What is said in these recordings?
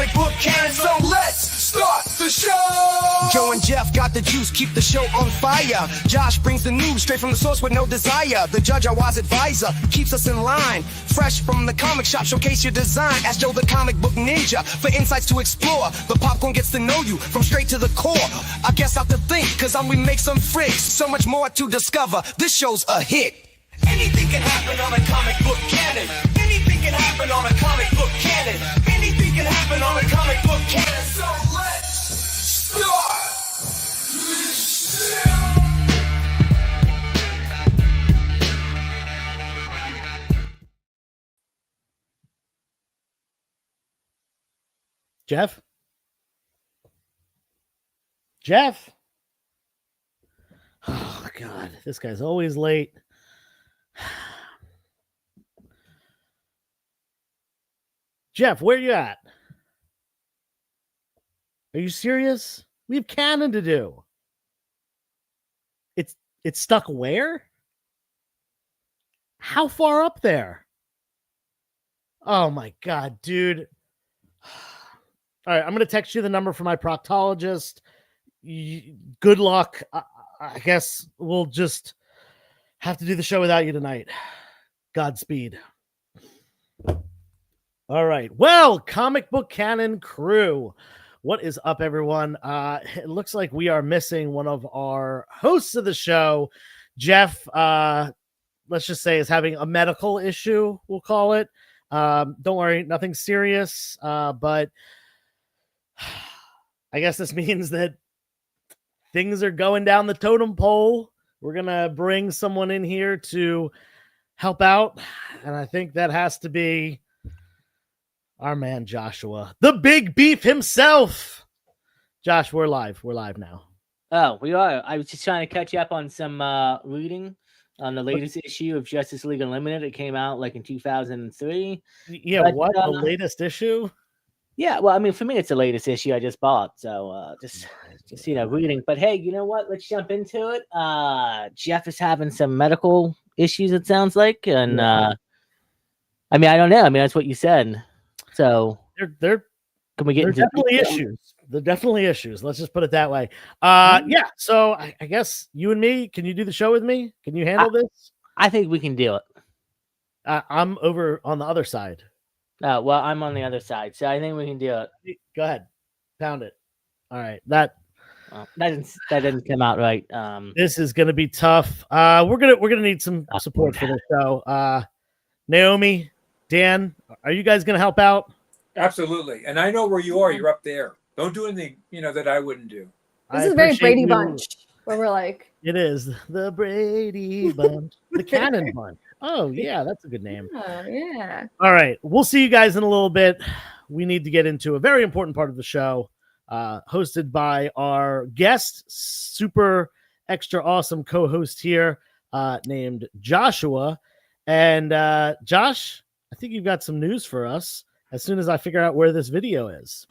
comic book canon, so let's start the show. Joe and Jeff got the juice, keep the show on fire. Josh brings the news straight from the source with no desire. The judge, our wise advisor, keeps us in line. Fresh from the comic shop, showcase your design. Ask Joe the comic book ninja for insights to explore. The popcorn gets to know you from straight to the core. I guess out to think, cause we make some freaks. So much more to discover, this show's a hit. Anything can happen on a comic book canon. Anything can happen on a comic book canon. Anything can happen on a comic book canon. So let's start this show. Jeff? Jeff? Oh, God. This guy's always late. Jeff, where you at? Are you serious? We have canon to do. It's stuck where? How far up there? Oh my God, dude. All right, I'm going to text you the number for my proctologist. Good luck. I guess we'll just have to do the show without you tonight. Godspeed. All right. Well, comic book canon crew. What is up, everyone? It looks like we are missing one of our hosts of the show. Jeff, let's just say, is having a medical issue, we'll call it. Don't worry, nothing serious. But I guess this means that things are going down the totem pole. We're going to bring someone in here to help out. And I think that has to be our man, Joshua, the big beef himself. Josh, we're live. We're live now. Oh, we are. I was just trying to catch you up on some reading on the latest issue of Justice League Unlimited. It came out like in 2003. Yeah, but, what? The latest issue? Yeah, well, I mean, for me, it's the latest issue I just bought. So just reading. But hey, you know what? Let's jump into it. Jeff is having some medical issues, it sounds like. And I mean, I don't know. I mean, that's what you said. So they're can we get into definitely issues? They're definitely issues. Let's just put it that way. Yeah. So I guess you and me, can you do the show with me? Can you handle this? I think we can do it. I'm over on the other side. Well, I'm on the other side, so I think we can do it. Go ahead, pound it. All right, that didn't come out right. This is gonna be tough. We're gonna need some support for this show. Naomi, Dan, are you guys gonna help out? Absolutely, and I know where you are. You're up there. Don't do anything that I wouldn't do. This is very Brady Bunch, where we're like, it is the Brady Bunch, the Cannon Bunch. Oh, yeah, that's a good name. Oh, yeah. All right. We'll see you guys in a little bit. We need to get into a very important part of the show, hosted by our guest, super extra awesome co-host here, named Joshua. And Josh, I think you've got some news for us as soon as I figure out where this video is.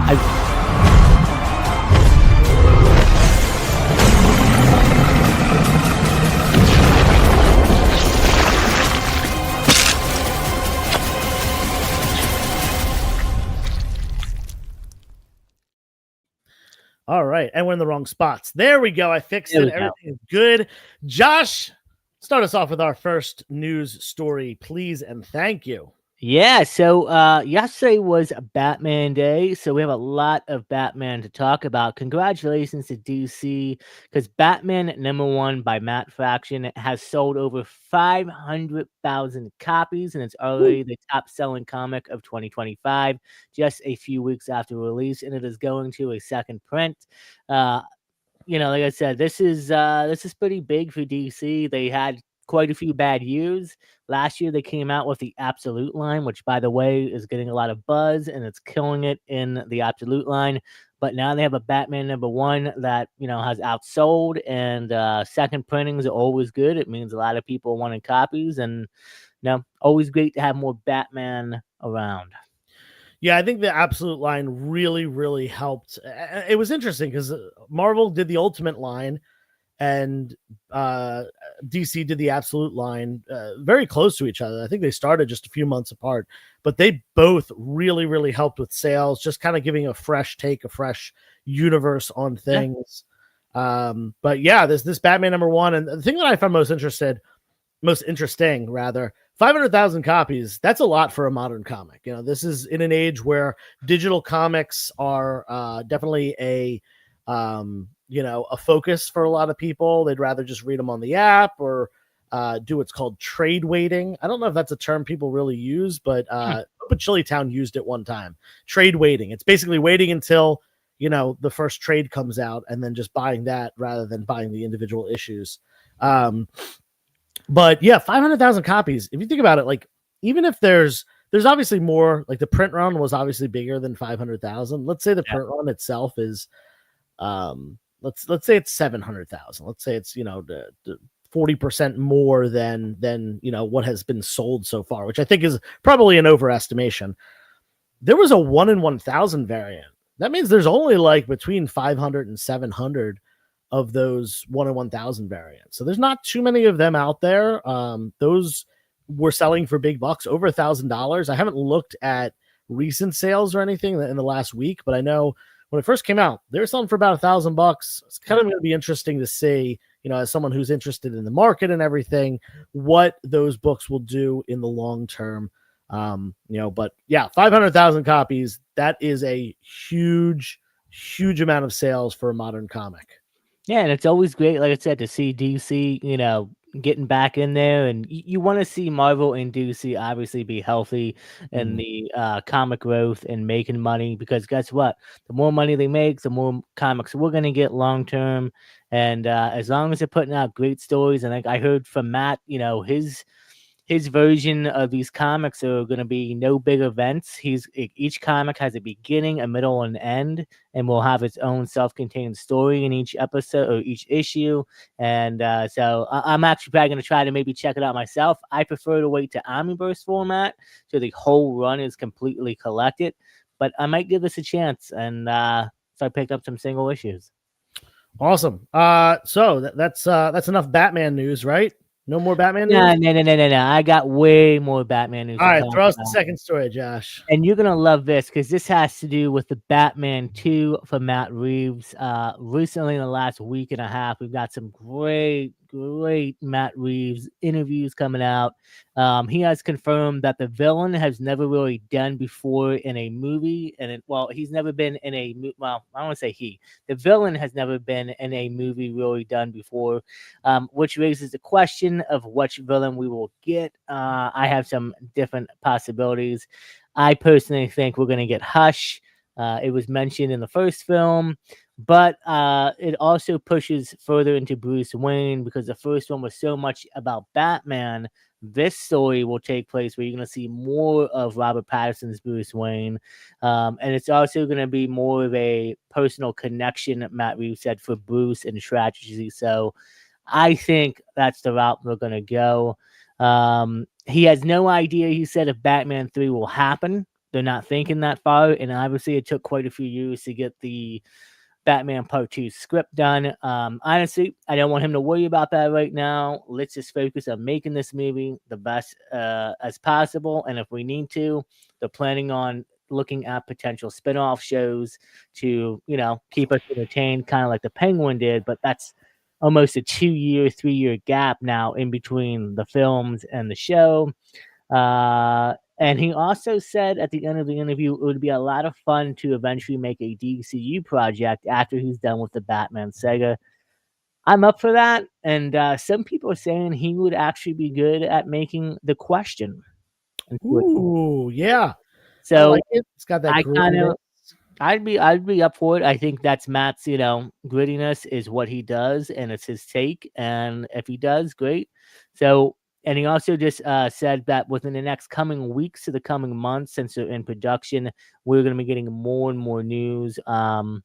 All right, and we're in the wrong spots. There we go. I fixed it. Everything is good. Josh, start us off with our first news story, please, and thank you. Yeah, so yesterday was Batman Day, so we have a lot of Batman to talk about. Congratulations to DC, because Batman #1 by Matt Fraction has sold over 500,000 copies, and it's already the top-selling comic of 2025, just a few weeks after release, and it is going to a second print. Like I said, this is pretty big for DC. They had quite a few bad years. Last year, they came out with the Absolute line, which, by the way, is getting a lot of buzz, and it's killing it in the Absolute line. But now they have a Batman #1 that, has outsold, and second printings are always good. It means a lot of people wanting copies, and, always great to have more Batman around. Yeah, I think the Absolute line really, really helped. It was interesting because Marvel did the Ultimate line, and DC did the Absolute line, very close to each other. I think they started just a few months apart, but they both really, really helped with sales, just kind of giving a fresh take, a fresh universe on things. But yeah, this Batman #1, and the thing that I found most interesting, 500,000 copies. That's a lot for a modern comic. You know, this is in an age where digital comics are definitely a focus for a lot of people. They'd rather just read them on the app or do what's called trade waiting. I don't know if that's a term people really use, but Chillytown used it one time. Trade waiting. It's basically waiting until the first trade comes out and then just buying that rather than buying the individual issues. But yeah, 500,000 copies. If you think about it, like, even if there's obviously more, like the print run was obviously bigger than 500,000. Let's say the print run itself is, let's say it's 700,000. Let's say it's, the 40% more than what has been sold so far, which I think is probably an overestimation. There was a 1 in 1,000 variant. That means there's only like between 500 and 700 of those 1 in 1,000 variants. So there's not too many of them out there. Those were selling for big bucks, over $1,000. I haven't looked at recent sales or anything in the last week, but I know when it first came out, they were selling for about $1,000. It's kind of going to be interesting to see, as someone who's interested in the market and everything, what those books will do in the long term. But yeah, 500,000 copies. That is a huge, huge amount of sales for a modern comic. Yeah, and it's always great, like I said, to see DC, getting back in there, and you want to see Marvel and DC obviously be healthy in the comic growth and making money, because guess what? The more money they make, the more comics we're going to get long term. And as long as they're putting out great stories, and I heard from Matt, his version of these comics are going to be no big events. Each comic has a beginning, a middle, and end, and will have its own self-contained story in each episode or each issue. And so I'm actually probably going to try to maybe check it out myself. I prefer to wait to omniverse format, so the whole run is completely collected. But I might give this a chance, and so I picked up some single issues. Awesome. So that's enough Batman news, right? No more Batman news? No. I got way more Batman news. All right, throw us the second story, Josh. And you're going to love this, because this has to do with the Batman 2 for Matt Reeves. Recently, in the last week and a half, we've got some great Matt Reeves interviews coming out. He has confirmed that the villain has never really done before in a movie. And he's never been in a I don't want to say he. The villain has never been in a movie really done before, which raises the question of which villain we will get. I have some different possibilities. I personally think we're going to get Hush. It was mentioned in the first film, but it also pushes further into Bruce Wayne, because the first one was so much about Batman. This story will take place where you're going to see more of Robert Pattinson's Bruce Wayne, and it's also going to be more of a personal connection, Matt Reeves said, for Bruce and strategy. So I think that's the route we're going to go. He has no idea, he said, if Batman 3 will happen. They're not thinking that far, and obviously it took quite a few years to get the Batman Part 2 script done. Honestly, I don't want him to worry about that right now. Let's just focus on making this movie the best as possible, and if we need to, they're planning on looking at potential spin-off shows to, keep us entertained, kind of like the Penguin did, but that's almost a 2-year, 3-year gap now in between the films and the show. And he also said at the end of the interview, it would be a lot of fun to eventually make a DCU project after he's done with the Batman saga. I'm up for that. And some people are saying he would actually be good at making The Question. Ooh, yeah. So like it. It's got that I'd be up for it. I think that's Matt's, grittiness is what he does, and it's his take. And if he does, great. So, and he also just said that within the next coming weeks to the coming months, since they're in production, we're going to be getting more and more news and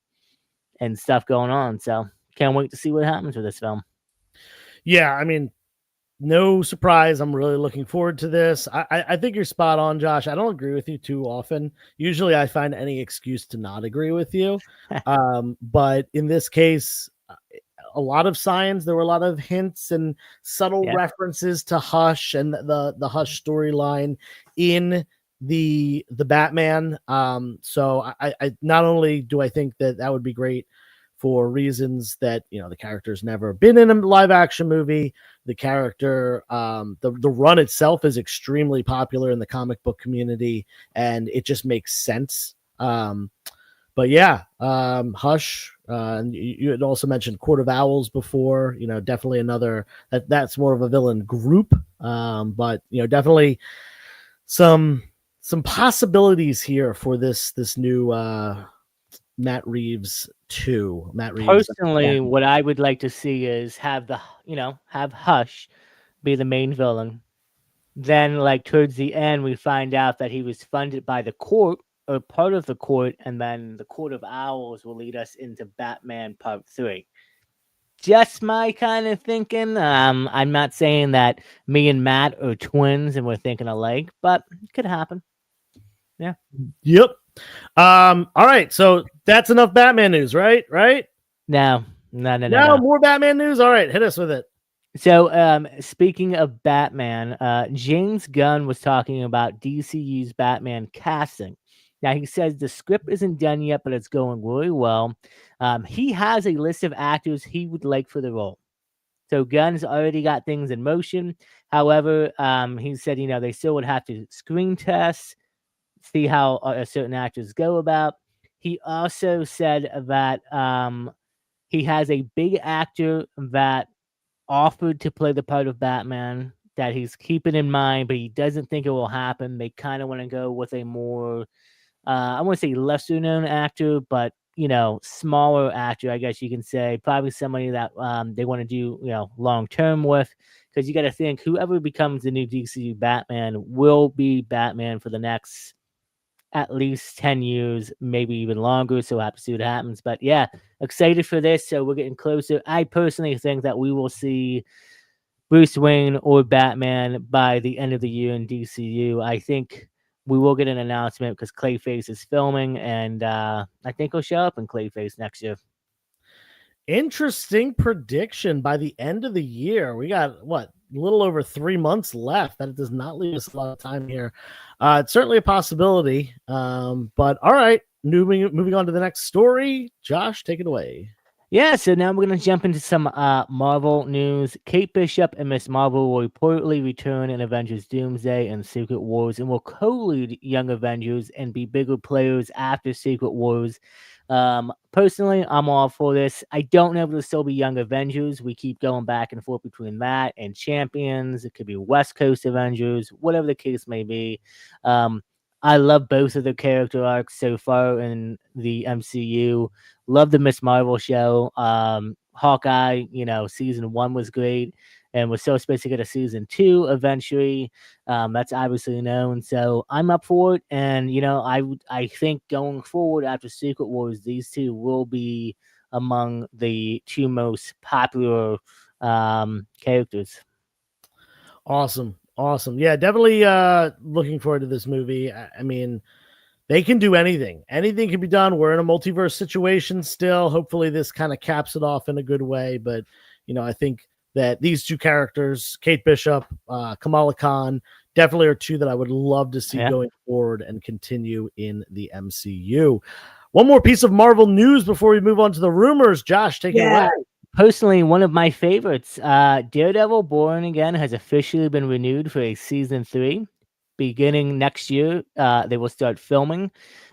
stuff going on. So can't wait to see what happens with this film. Yeah, I mean, no surprise. I'm really looking forward to this. I think you're spot on, Josh. I don't agree with you too often. Usually I find any excuse to not agree with you. But in this case, a lot of signs. There were a lot of hints and subtle references to Hush and the Hush storyline in the Batman. So I not only do I think that would be great for reasons that, you know, the character's never been in a live action movie. The character, the run itself is extremely popular in the comic book community, and it just makes sense. But yeah, Hush, and you had also mentioned Court of Owls before, you know, definitely another that's more of a villain group. But you know, definitely some possibilities here for this new Matt Reeves 2. Matt Reeves. Personally, what I would like to see is have Hush be the main villain. Then, like, towards the end, we find out that he was funded by the court or part of the court, and then the Court of Owls will lead us into Batman Part 3. Just my kind of thinking. I'm not saying that me and Matt are twins and we're thinking alike, but it could happen. Yeah. Yep. All right. So that's enough Batman news, right? No. More Batman news. All right, hit us with it. So, speaking of Batman, James Gunn was talking about DCU's Batman casting. Now, he says the script isn't done yet, but it's going really well. He has a list of actors he would like for the role. So Gunn's already got things in motion. However, he said, you know, they still would have to screen test, see how certain actors go about. He also said that he has a big actor that offered to play the part of Batman that he's keeping in mind, but he doesn't think it will happen. They kind of want to go with a more, I want to say lesser known actor, but, you know, smaller actor, I guess you can say. Probably somebody that they want to do, you know, long term with. Because you got to think whoever becomes the new DCU Batman will be Batman for the next at least 10 years, maybe even longer. So we'll have to see what happens. But yeah, excited for this. So we're getting closer. I personally think that we will see Bruce Wayne or Batman by the end of the year in DCU. I think we will get an announcement because Clayface is filming, and I think he'll show up in Clayface next year. Interesting prediction. By the end of the year, we got what, a little over 3 months left. That does not leave us a lot of time here. It's certainly a possibility. But all right, moving on to the next story. Josh, take it away. Yeah, so now we're going to jump into some Marvel news. Kate Bishop and Miss Marvel will reportedly return in Avengers Doomsday and Secret Wars, and will co-lead Young Avengers and be bigger players after Secret Wars. Personally, I'm all for this. I don't know if it'll still be Young Avengers. We keep going back and forth between that and Champions. It could be West Coast Avengers, whatever the case may be. I love both of the character arcs so far in the MCU. Love the Miss Marvel show. Hawkeye, you know, season 1 was great, and we're still supposed to get a season 2 eventually. That's obviously known. So I'm up for it. And, you know, I think going forward after Secret Wars, these two will be among the 2 most popular characters. Awesome. Yeah, definitely looking forward to this movie. I mean, they can do anything. Anything can be done. We're in a multiverse situation still. Hopefully this kind of caps it off in a good way. But, you know, I think that these 2 characters, Kate Bishop, Kamala Khan, definitely are 2 that I would love to see going forward and continue in the MCU. One more piece of Marvel news before we move on to the rumors. Josh, take it away. Personally, one of my favorites, Daredevil Born Again has officially been renewed for a season 3. Beginning next year, they will start filming,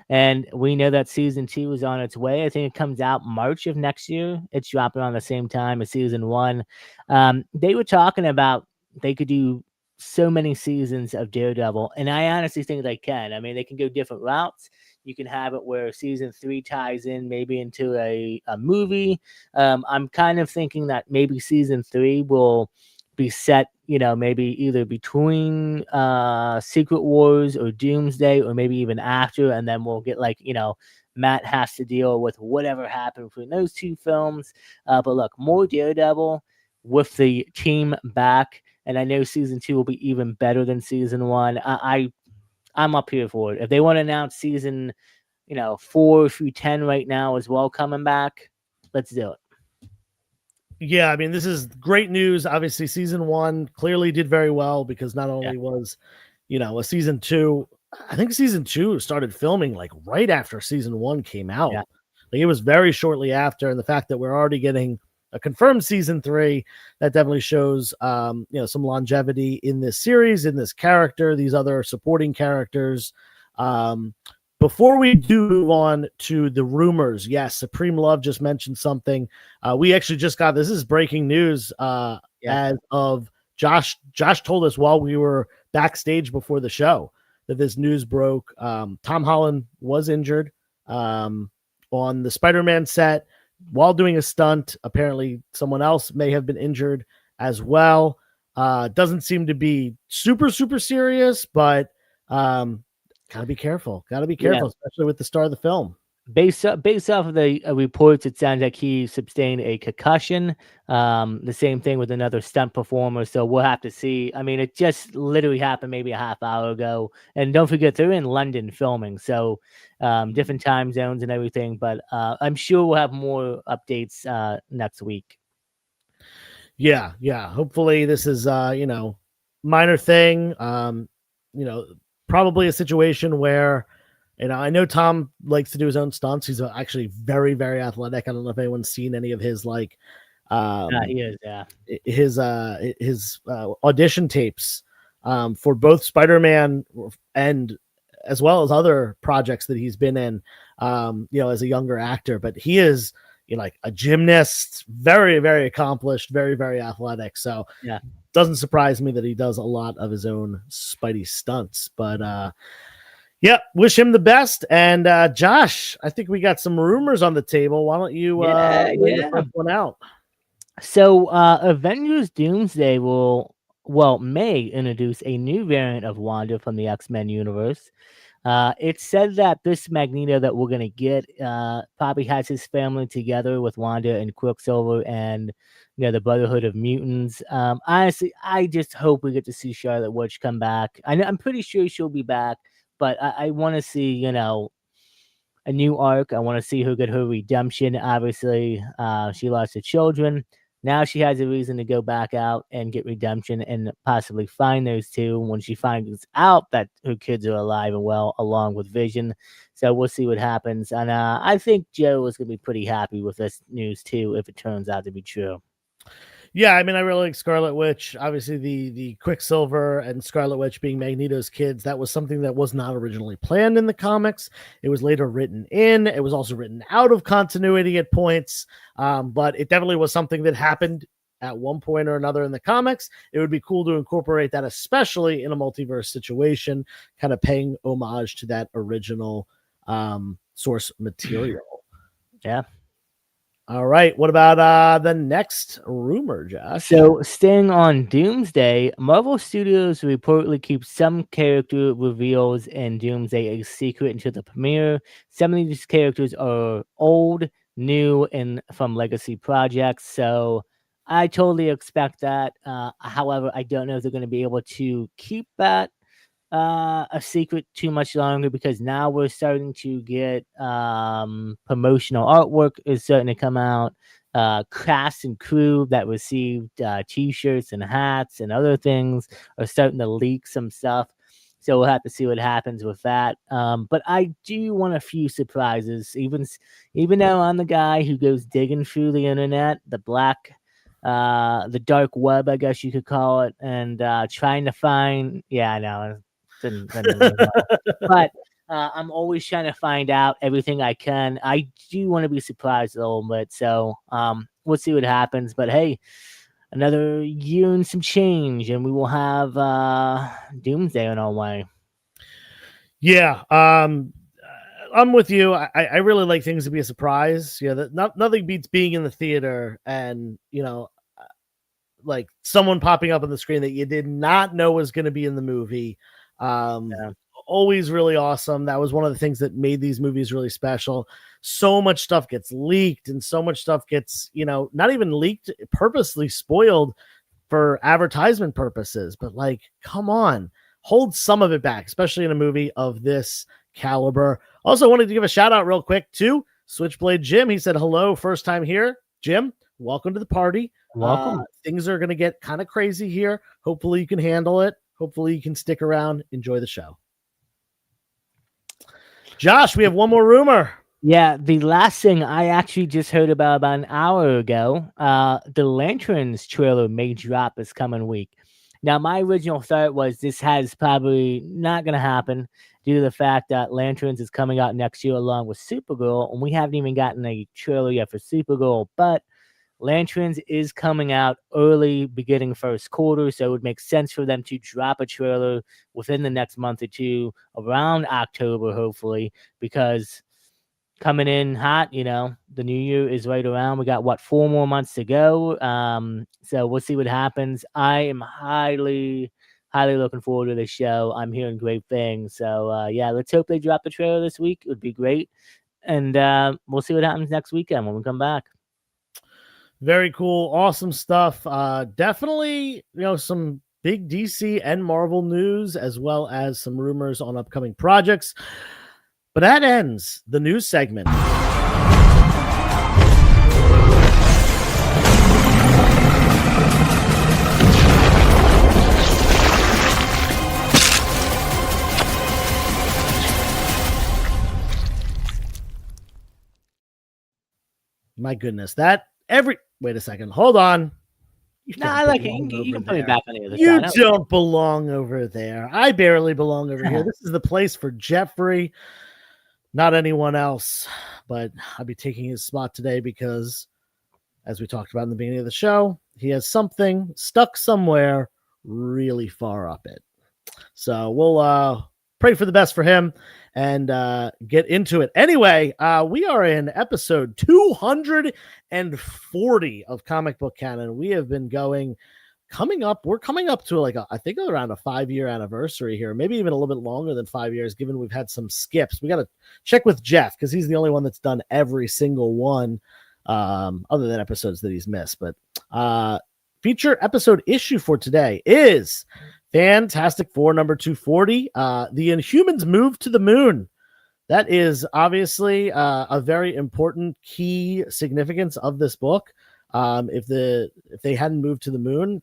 and we know that season 2 is on its way. I think it comes out March of next year. It's dropping on the same time as season 1. They were talking about they could do so many seasons of Daredevil, and I honestly think they can. I mean, they can go different routes. You can have it where season 3 ties in maybe into a movie. I'm kind of thinking that maybe season 3 will be set, you know, maybe either between Secret Wars or Doomsday, or maybe even after, and then we'll get, like, you know, Matt has to deal with whatever happened between those 2 films. But look, more Daredevil with the team back, and I know season 2 will be even better than season 1. I'm up here for it. If they want to announce season, you know, 4 through 10 right now as well coming back, let's do it. Yeah, I mean, this is great news. Obviously, season 1 clearly did very well because not only was, a season 2, I think season 2 started filming like right after season 1 came out. Yeah. Like it was very shortly after, and the fact that we're already getting a confirmed season 3, that definitely shows some longevity in this series, in this character, these other supporting characters. Before we do move on to the rumors, yes, Supreme Love just mentioned something. We actually just got, this is breaking news as of Josh. Josh told us while we were backstage before the show that this news broke. Tom Holland was injured on the Spider-Man set while doing a stunt. Apparently someone else may have been injured as well. Doesn't seem to be super, super serious, but gotta be careful, especially with the star of the film. Based off of the reports, it sounds like he sustained a concussion. The same thing with another stunt performer. So we'll have to see. I mean, it just literally happened maybe a half hour ago. And don't forget, they're in London filming, so different time zones and everything. But I'm sure we'll have more updates next week. Yeah. Hopefully this is minor thing. Probably a situation where, I know Tom likes to do his own stunts. He's actually very, very athletic. I don't know if anyone's seen any of his he is, his audition tapes for both Spider-Man and as well as other projects that he's been in, as a younger actor. But he is, like a gymnast, very, very accomplished, very, very athletic. So doesn't surprise me that he does a lot of his own Spidey stunts. But wish him the best. And Josh, I think we got some rumors on the table. Why don't you lay the first one out? So Avengers Doomsday may introduce a new variant of Wanda from the X-Men universe. It said that this Magneto that we're going to get probably has his family together with Wanda and Quicksilver and the Brotherhood of Mutants. Honestly, I just hope we get to see Scarlet Witch come back. I'm pretty sure she'll be back, but I want to see, a new arc. I want to see her get her redemption. Obviously, she lost her children. Now she has a reason to go back out and get redemption and possibly find those two when she finds out that her kids are alive and well, along with Vision. So we'll see what happens. And I think Joe is going to be pretty happy with this news too, if it turns out to be true. Yeah, I mean, I really like Scarlet Witch. Obviously, the Quicksilver and Scarlet Witch being Magneto's kids, that was something that was not originally planned in the comics. It was later written in. It was also written out of continuity at points, but it definitely was something that happened at one point or another in the comics. It would be cool to incorporate that, especially in a multiverse situation, kind of paying homage to that original source material. Yeah. All right. What about the next rumor, Josh? So, staying on Doomsday, Marvel Studios reportedly keeps some character reveals in Doomsday a secret until the premiere. Some of these characters are old, new, and from legacy projects. So, I totally expect that. However, I don't know if they're going to be able to keep that a secret too much longer, because now we're starting to get promotional artwork is starting to come out. Cast and crew that received t-shirts and hats and other things are starting to leak some stuff, so we'll have to see what happens with that. But I do want a few surprises, even though I'm the guy who goes digging through the internet, the dark web, I guess you could call it, and trying to find. Yeah, I know. But I'm always trying to find out everything I can. I do want to be surprised a little bit, so we'll see what happens. But hey, another year and some change, and we will have Doomsday on our way. Yeah, I'm with you. I really like things to be a surprise. Nothing beats being in the theater and like someone popping up on the screen that you did not know was going to be in the movie. Always really awesome. That was one of the things that made these movies really special. So much stuff gets leaked and so much stuff gets, not even leaked, purposely spoiled for advertisement purposes. But like, come on, hold some of it back, especially in a movie of this caliber. Also wanted to give a shout out real quick to Switchblade Jim. He said, hello, first time here. Jim, welcome to the party. Welcome. Things are going to get kind of crazy here. Hopefully you can handle it. Hopefully you can stick around. Enjoy the show. Josh, we have one more rumor. Yeah, the last thing I actually just heard about an hour ago, the Lanterns trailer may drop this coming week. Now, my original thought was this has probably not going to happen due to the fact that Lanterns is coming out next year along with Supergirl, and we haven't even gotten a trailer yet for Supergirl, but Lanterns is coming out early, beginning first quarter, so it would make sense for them to drop a trailer within the next month or two, around October, hopefully, because coming in hot, the new year is right around. We got 4 more months to go. So we'll see what happens. I am highly looking forward to this show. I'm hearing great things. So yeah, let's hope they drop the trailer this week. It would be great. And we'll see what happens next weekend when we come back. Very cool. Awesome stuff. Definitely, some big DC and Marvel news, as well as some rumors on upcoming projects. But that ends the news segment. My goodness, wait a second, hold on. I like it. You can put it back on the other side. You don't belong over there. I barely belong over here. This is the place for Jeffrey, not anyone else. But I'll be taking his spot today because, as we talked about in the beginning of the show, he has something stuck somewhere really far up it. So we'll pray for the best for him and get into it. Anyway, we are in episode 240 of Comic Book Canon. We have been we're coming up to I think around a 5-year anniversary here, maybe even a little bit longer than 5 years, given we've had some skips. We got to check with Jeff because he's the only one that's done every single one, other than episodes that he's missed. But feature episode issue for today is Fantastic Four number 240. The Inhumans move to the moon. That is obviously a very important key significance of this book. If they hadn't moved to the moon,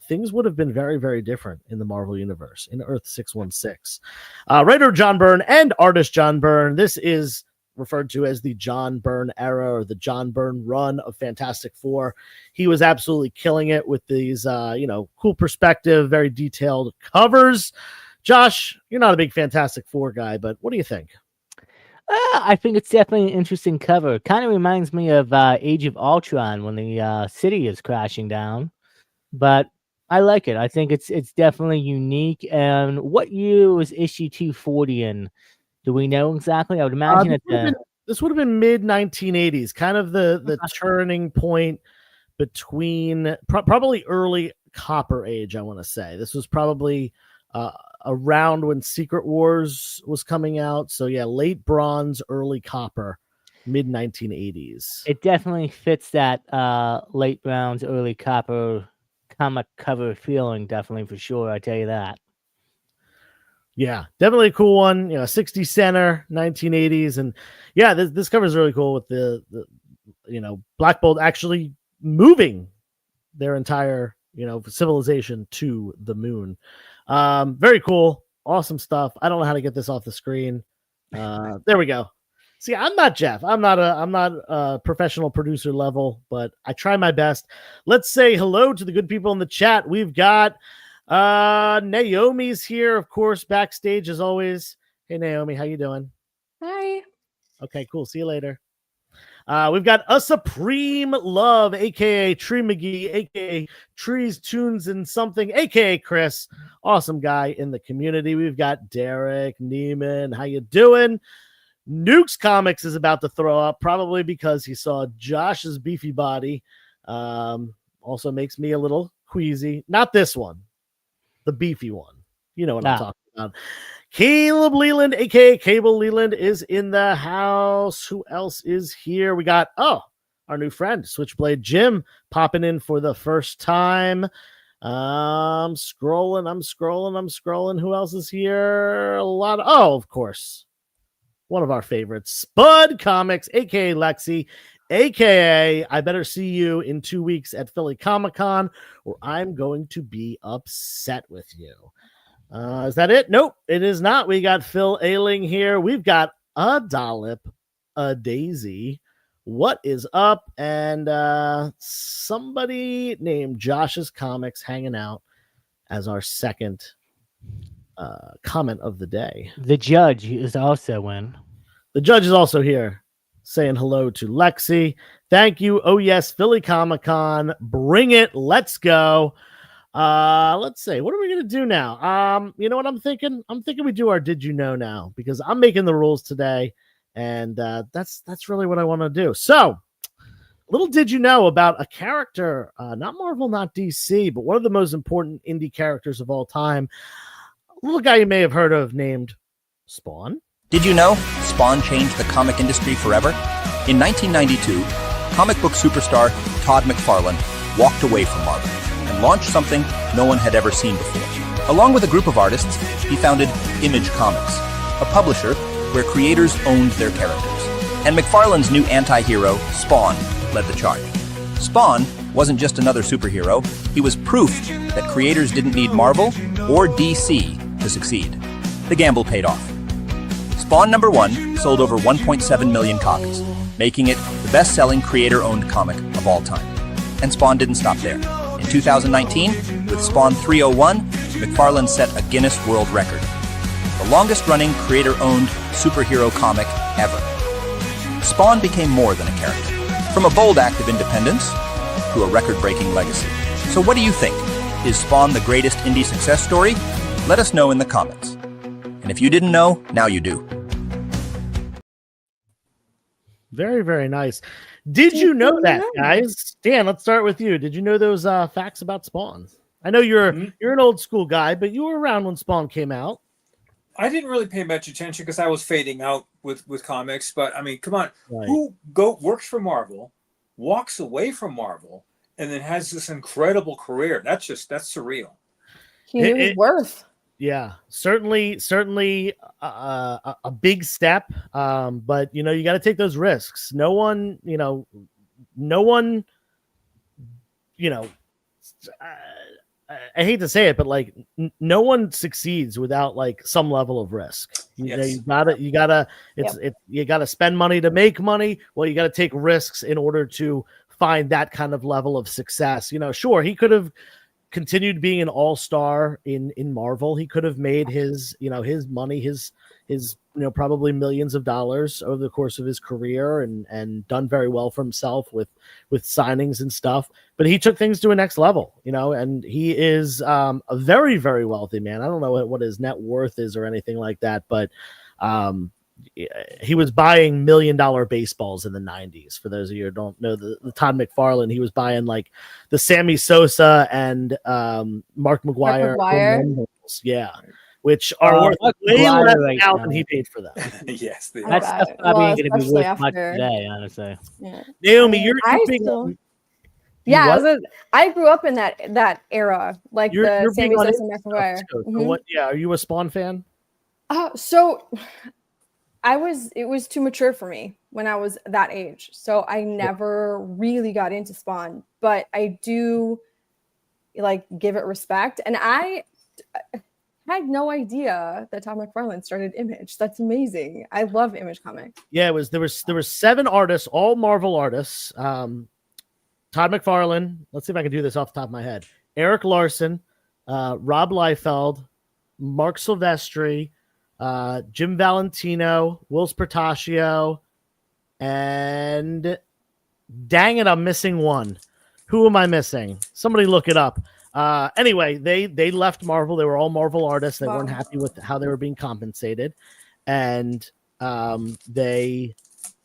things would have been very, very different in the Marvel universe, in Earth 616. Writer John Byrne and artist John Byrne. This is referred to as the John Byrne era, or the John Byrne run of Fantastic Four. He was absolutely killing it with these, cool perspective, very detailed covers. Josh, you're not a big Fantastic Four guy, but what do you think? I think it's definitely an interesting cover. It kind of reminds me of Age of Ultron when the city is crashing down, but I like it. I think it's definitely unique. And what year was issue 240 in? Do we know exactly? I would imagine this would have been mid 1980s, kind of the turning point between probably early Copper Age. I want to say this was probably around when Secret Wars was coming out. So yeah, late Bronze, early Copper, mid 1980s. It definitely fits that late Bronze, early Copper comic cover feeling, definitely, for sure. I tell you that. Yeah, definitely a cool one. 60 center, 1980s, and yeah, this cover is really cool with the Black Bolt actually moving their entire civilization to the moon. Very cool, awesome stuff. I don't know how to get this off the screen. There we go. See, I'm not Jeff. I'm not a professional producer level, but I try my best. Let's say hello to the good people in the chat. We've got Naomi's here, of course, backstage as always. Hey Naomi, how you doing? Hi. Okay, cool. See you later. We've got a Supreme Love, aka Tree McGee, aka Trees, Tunes, and Something, aka Chris. Awesome guy in the community. We've got Derek Neiman. How you doing? Nukes Comics is about to throw up, probably because he saw Josh's beefy body. Also makes me a little queasy. Not this one. The beefy one. You know what I'm talking about. Caleb Leland, aka Cable Leland, is in the house. Who else is here? We got our new friend, Switchblade Jim, popping in for the first time. I'm scrolling. Who else is here? Of course, one of our favorites, Spud Comics, aka Lexi, aka I better see you in 2 weeks at Philly Comic-Con, or I'm going to be upset with you. Is that it? Nope, it is not. We got Phil Ailing here. We've got a dollop, a daisy. What is up? And somebody named Josh's Comics hanging out as our second comment of the day. The judge is also in. The judge is also here saying hello to Lexi. Thank you. Oh, yes, Philly Comic-Con. Bring it. Let's go. Let's see. What are we going to do now? You know what I'm thinking? I'm thinking we do our Did You Know now, because I'm making the rules today, and that's really what I want to do. So, little did you know about a character, not Marvel, not DC, but one of the most important indie characters of all time. A little guy you may have heard of named Spawn. Did you know Spawn changed the comic industry forever? In 1992, comic book superstar Todd McFarlane walked away from Marvel and launched something no one had ever seen before. Along with a group of artists, he founded Image Comics, a publisher where creators owned their characters. And McFarlane's new anti-hero, Spawn, led the charge. Spawn wasn't just another superhero, he was proof that creators didn't need Marvel or DC to succeed. The gamble paid off. Spawn #1 sold over 1.7 million copies, making it the best-selling creator-owned comic of all time. And Spawn didn't stop there. In 2019, with Spawn 301, McFarlane set a Guinness World Record, the longest-running creator-owned superhero comic ever. Spawn became more than a character, from a bold act of independence to a record-breaking legacy. So what do you think? Is Spawn the greatest indie success story? Let us know in the comments. And if you didn't know, now you do. Very, very nice. Did you know that, guys? Dan, let's start with you. Did you know those facts about Spawn? I know you're an old school guy, but you were around when Spawn came out. I didn't really pay much attention because I was fading out with comics. But I mean, come on, Right. who works for Marvel, walks away from Marvel, and then has this incredible career? That's surreal. He knew his worth. Yeah, certainly a big step. But you got to take those risks. No one, I hate to say it, but like no one succeeds without like some level of risk. Yes. You gotta spend money to make money. Well, you got to take risks in order to find that kind of level of success. Sure, he could have continued being an all-star in Marvel. He could have made his money, his probably millions of dollars over the course of his career and done very well for himself with signings and stuff. But he took things to a next level, and he is a very, very wealthy man. I don't know what his net worth is or anything like that, but he was buying $1 million baseballs in the 90s. For those of you who don't know the Todd McFarlane, he was buying like the Sammy Sosa and Mark McGuire. Yeah, which are worth way less now than he paid for them. Yes, That's probably going to be worth much today, honestly. Yeah. Naomi, I grew up in that era, like the Sammy Sosa and Mark McGuire. What? Yeah, are you a Spawn fan? So it was too mature for me when I was that age. So I never really got into Spawn, but I do like give it respect. And I had no idea that Todd McFarlane started Image. That's amazing. I love Image Comics. Yeah, there were 7 artists, all Marvel artists. Todd McFarlane, let's see if I can do this off the top of my head. Eric Larson, Rob Liefeld, Mark Silvestri, Jim Valentino, Will Spertaccio, and dang it, I'm missing one. Who am I missing? Somebody look it up. Anyway, they left Marvel. They were all Marvel artists. They weren't happy with how they were being compensated, and they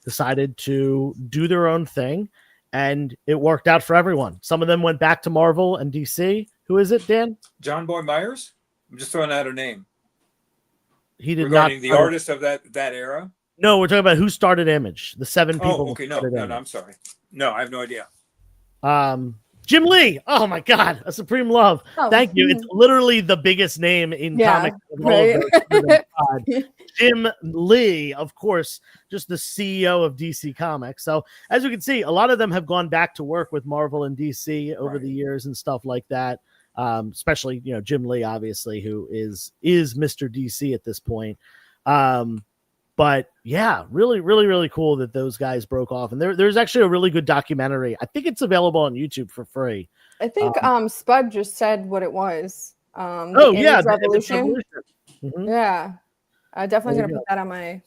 decided to do their own thing, and it worked out for everyone. Some of them went back to Marvel and DC. Who is it, Dan? John Boy Myers. I'm just throwing out a name. He did regarding not the artist of that era. No, we're talking about who started Image. The 7 people. Oh, okay. No, I'm sorry. No, I have no idea. Jim Lee. Oh my God, a supreme love. Oh. Thank you. It's literally the biggest name in Yeah, comics. Of all of right? those. Jim Lee, of course, just the CEO of DC Comics. So as you can see, a lot of them have gone back to work with Marvel and DC over the years and stuff like that. Especially, Jim Lee, obviously, who is Mr. DC at this point. But yeah, really, really, really cool that those guys broke off. And there's actually a really good documentary. I think it's available on YouTube for free. I think Spud just said what it was. The Image Revolution. Mm-hmm. Yeah. I'm definitely going to put that on my.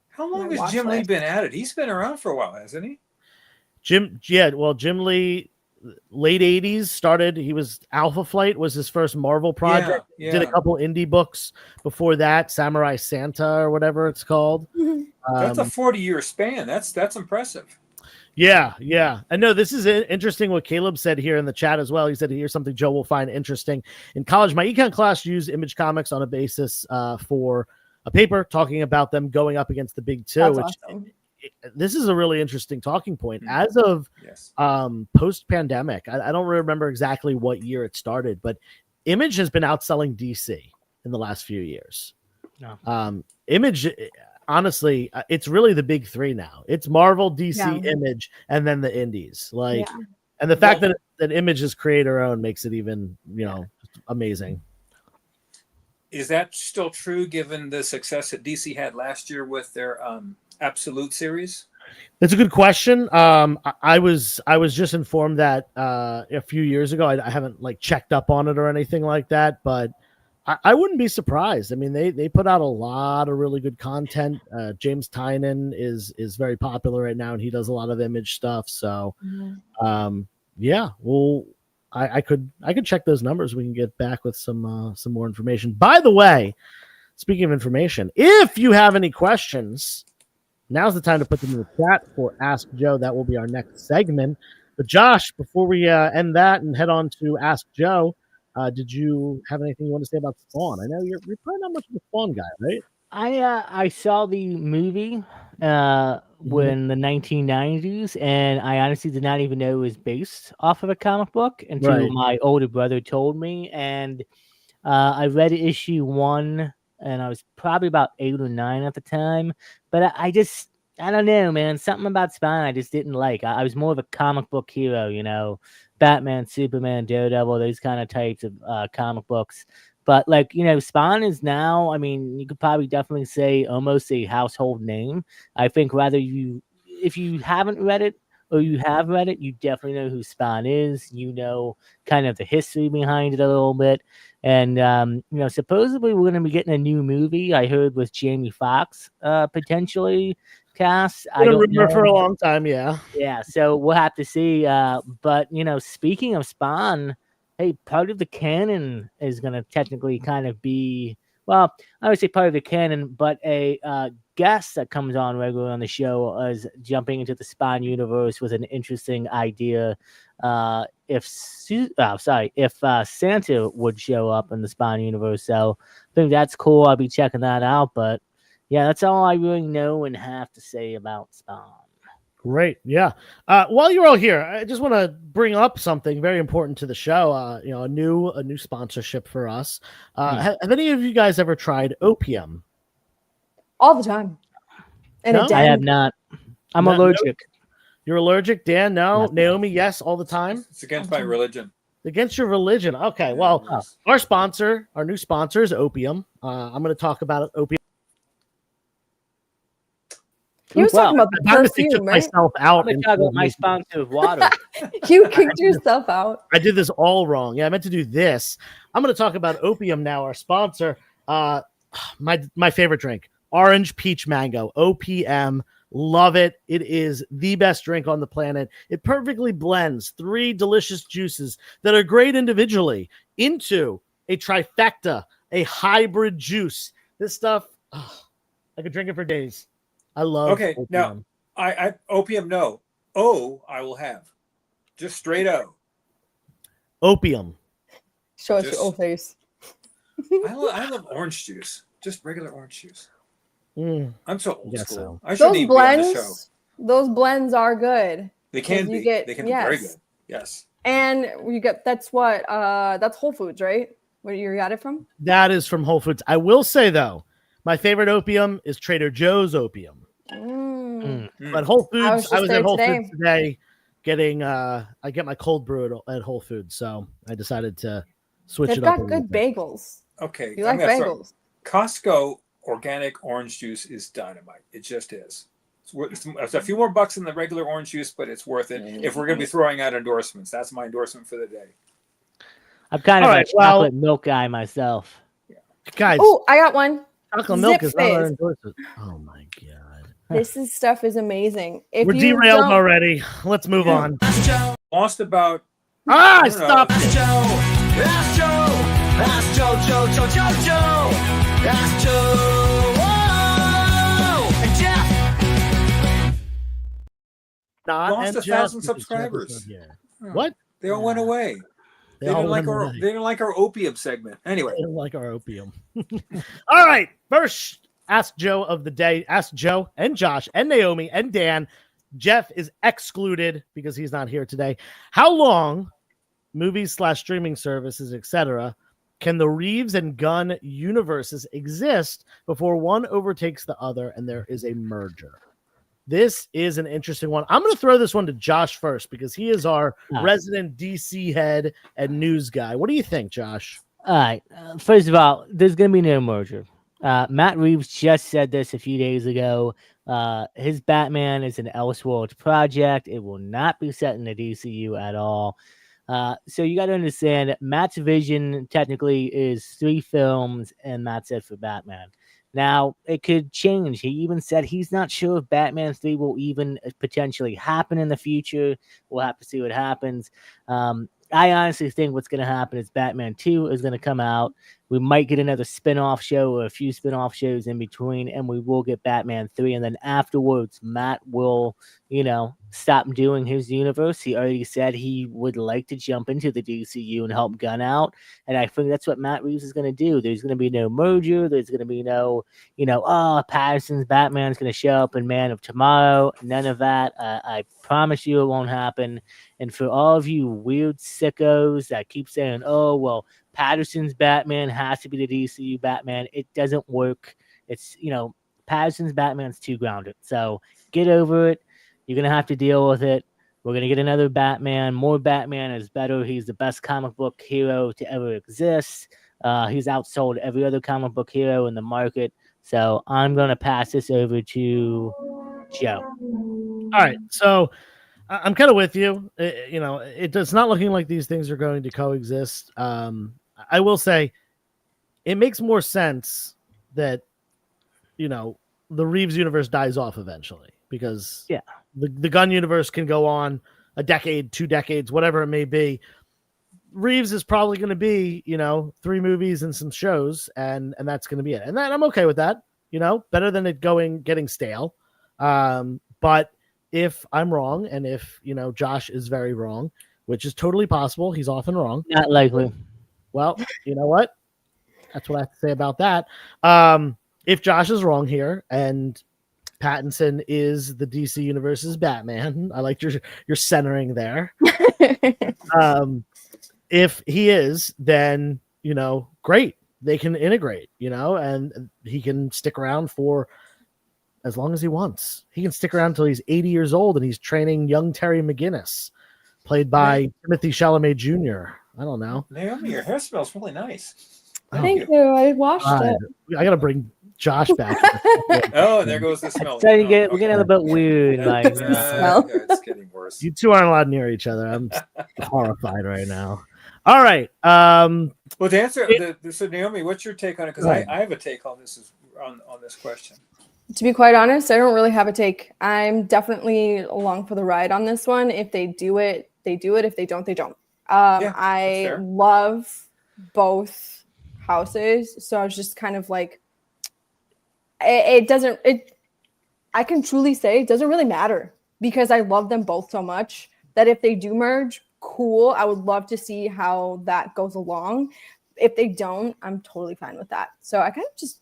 How long has Jim Lee been at it? He's been around for a while, hasn't he? Jim Lee, late 80s started. He was Alpha Flight was his first Marvel project. Yeah. Did a couple indie books before that, Samurai Santa or whatever it's called. That's a 40-year span. That's impressive. Yeah. I know this is interesting what Caleb said here in the chat as well. He said, here's something Joe will find interesting. In college, my econ class used Image Comics on a basis for a paper talking about them going up against the big two. That's which awesome. This is a really interesting talking point. As of post-pandemic, I don't remember exactly what year it started, but Image has been outselling DC in the last few years. No. Image, honestly, it's really the big three now. It's Marvel, DC, Image, and then the indies. And the fact that Image is creator-owned makes it even, amazing. Is that still true given the success that DC had last year with their Absolute series? That's a good question. I was just informed that a few years ago. I haven't checked up on it or anything like that, but I wouldn't be surprised. I mean, they put out a lot of really good content. James Tynion is very popular right now, and he does a lot of Image stuff. So, I could check those numbers. We can get back with some more information. By the way, speaking of information, if you have any questions, now's the time to put them in the chat for Ask Joe. That will be our next segment. But Josh, before we end that and head on to Ask Joe, did you have anything you want to say about Spawn? I know you're probably not much of a Spawn guy, right? I saw the movie when the 1990s, and I honestly did not even know it was based off of a comic book until my older brother told me. And I read issue 1, and I was probably about 8 or 9 at the time. But I don't know, man. Something about Spawn I just didn't like. I was more of a comic book hero, Batman, Superman, Daredevil, those kind of types of comic books. But Spawn is now, I mean, you could probably definitely say almost a household name. I think if you haven't read it or you have read it, you definitely know who Spawn is. Kind of the history behind it a little bit. And, supposedly we're going to be getting a new movie, I heard, with Jamie Foxx potentially cast. I don't remember for a long time, yeah. Yeah, so we'll have to see. But, speaking of Spawn, hey, part of the canon is going to technically kind of be, well, I would say part of the canon, but a guest that comes on regularly on the show is jumping into the Spawn universe with an interesting idea. If Santa would show up in the Spawn universe. So I think that's cool. I'll be checking that out. But yeah, that's all I really know and have to say about Spawn. Great. Yeah. While you're all here, I just want to bring up something very important to the show. A new sponsorship for us. Have any of you guys ever tried opium? All the time. No, I have not. I'm allergic. You're allergic, Dan? No. Naomi? Yes, all the time. It's against my religion. Against your religion. Okay. Well, our new sponsor is opium. I'm going to talk about opium. He was talking about the perfume, took myself out. I'm talking about my sponsor of water. You kicked yourself out. I did this all wrong. Yeah, I meant to do this. I'm going to talk about opium now. Our sponsor. My favorite drink, orange peach mango. OPM. Love it. It is the best drink on the planet. It perfectly blends 3 delicious juices that are great individually into a trifecta, a hybrid juice. This stuff, I could drink it for days. I love opium. Now I opium no. I will have. Just straight O. Opium. Show us your old face. I love orange juice. Just regular orange juice. I'm so old school. So. I shouldn't even be on the show. Those blends are good. They can be. They can be very good. Yes. And you get that's Whole Foods, right? Where you got it from? That is from Whole Foods. I will say though, my favorite opium is Trader Joe's opium. But Whole Foods, I was at Whole Foods today getting I get my cold brew at Whole Foods, so I decided to switch it up. They've got good bagels. Okay. You like bagels? Costco organic orange juice is dynamite. It just is. It's a few more bucks than the regular orange juice, but it's worth it. If we're going to be throwing out endorsements, that's my endorsement for the day. I'm kind of a chocolate milk guy myself. Guys, oh, I got one. Chocolate milk is not our endorsement. Oh my god, this stuff is amazing. If we're derailed already. Let's move on. Lost about. I stopped. Ask Joe. And Jeff. Lost 1,000 subscribers. What? They all went away. They didn't like our opium segment. Anyway, they didn't like our opium. All right, first Ask Joe of the day. Ask Joe and Josh and Naomi and Dan. Jeff is excluded because he's not here today. How long, movies / streaming services, etc., can the Reeves and Gunn universes exist before one overtakes the other and there is a merger? This is an interesting one. I'm going to throw this one to Josh first because he is our resident DC head and news guy. What do you think, Josh? All right. First of all, there's going to be no merger. Matt Reeves just said this a few days ago. His Batman is an Elseworlds project. It will not be set in the DCU at all. So you got to understand that Matt's vision technically is 3 films, and that's it for Batman. Now, it could change. He even said he's not sure if Batman 3 will even potentially happen in the future. We'll have to see what happens. I honestly think what's going to happen is Batman 2 is going to come out. We might get another spin-off show or a few spin-off shows in between, and we will get Batman 3. And then afterwards, Matt will, stop doing his universe. He already said he would like to jump into the DCU and help Gunn out. And I think that's what Matt Reeves is going to do. There's going to be no merger. There's going to be no, Patterson's Batman's going to show up in Man of Tomorrow. None of that. I promise you it won't happen. And for all of you weird sickos that keep saying, oh, well, Patterson's Batman has to be the DCU Batman, it doesn't work. It's, Patterson's Batman's too grounded. So get over it. You're going to have to deal with it. We're going to get another Batman. More Batman is better. He's the best comic book hero to ever exist. He's outsold every other comic book hero in the market. So I'm going to pass this over to Joe. All right. So I'm kind of with you. It's not looking like these things are going to coexist. I will say it makes more sense that, the Reeves universe dies off eventually because the Gunn universe can go on a decade, 2 decades, whatever it may be. Reeves is probably going to be, 3 movies and some shows, and that's going to be it. And that I'm okay with that, better than it getting stale. But if I'm wrong, and if, Josh is very wrong, which is totally possible, he's often wrong. Not likely. Well, you know what? That's what I have to say about that. If Josh is wrong here, and Pattinson is the DC Universe's Batman, I like your centering there. If he is, then, great. They can integrate, and he can stick around for as long as he wants. He can stick around until he's 80 years old and he's training young Terry McGinnis, played by Timothy Chalamet Jr. I don't know. Naomi, your hair smells really nice. Thank you. I washed it. I got to bring Josh back. Oh, there goes the smell. So we're getting a little bit weird. It's getting worse. You two aren't allowed near each other. I'm horrified right now. All right. Well, to answer, so Naomi, what's your take on it? Because I have a take on this on this question. To be quite honest, I don't really have a take. I'm definitely along for the ride on this one. If they do it, they do it. If they don't, they don't. I love both houses. So I was just kind of like, I can truly say it doesn't really matter because I love them both so much that if they do merge, cool. I would love to see how that goes along. If they don't, I'm totally fine with that. So I kind of just,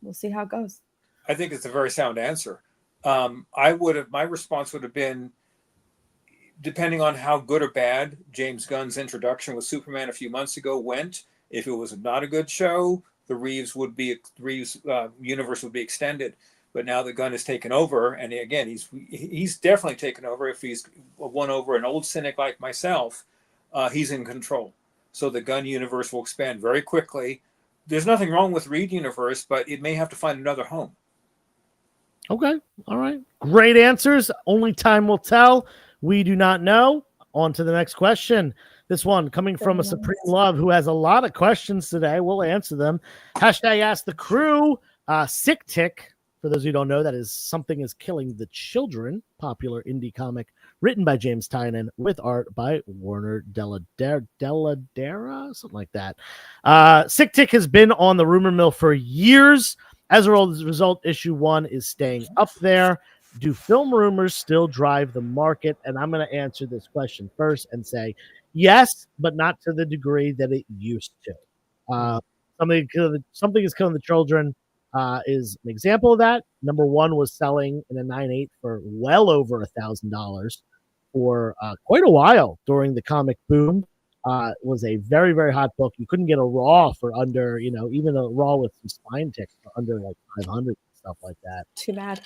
we'll see how it goes. I think it's a very sound answer. My response would have been, depending on how good or bad James Gunn's introduction with Superman a few months ago went, if it was not a good show, the Reeves universe would be extended. But now that Gunn has taken over, and again, he's definitely taken over. If he's won over an old cynic like myself, he's in control. So the Gunn universe will expand very quickly. There's nothing wrong with Reed universe, but it may have to find another home. Okay. All right. Great answers. Only time will tell. We do not know. On to the next question. This one coming from a Supreme Love who has a lot of questions today. We'll answer them. Hashtag Ask the Crew. Sick Tick. For those who don't know, that is Something is Killing the Children. Popular indie comic written by James Tynion with art by Warner Deladera, something like that. Sick Tick has been on the rumor mill for years. As a result, issue 1 is staying up there. Do film rumors still drive the market? And I'm going to answer this question first and say yes, but not to the degree that it used to. Something is Killing the Children is an example of that. Number 1 was selling in a 9.8 for well over $1,000 for quite a while during the comic boom. It was a very, very hot book. You couldn't get a raw for under, even a raw with some spine ticks for under like 500 and stuff like that. Too bad.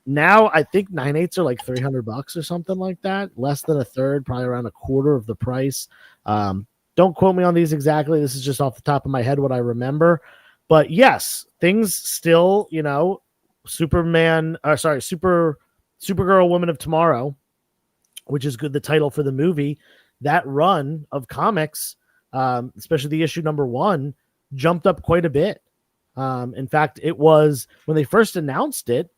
Now I think 9.8s are like $300 or something like that. Less than a third, probably around a quarter of the price. Don't quote me on these exactly. This is just off the top of my head what I remember. But yes, things still, Supergirl, Woman of Tomorrow, which is good. The title for the movie, that run of comics, especially the issue number 1, jumped up quite a bit. In fact, it was when they first announced it,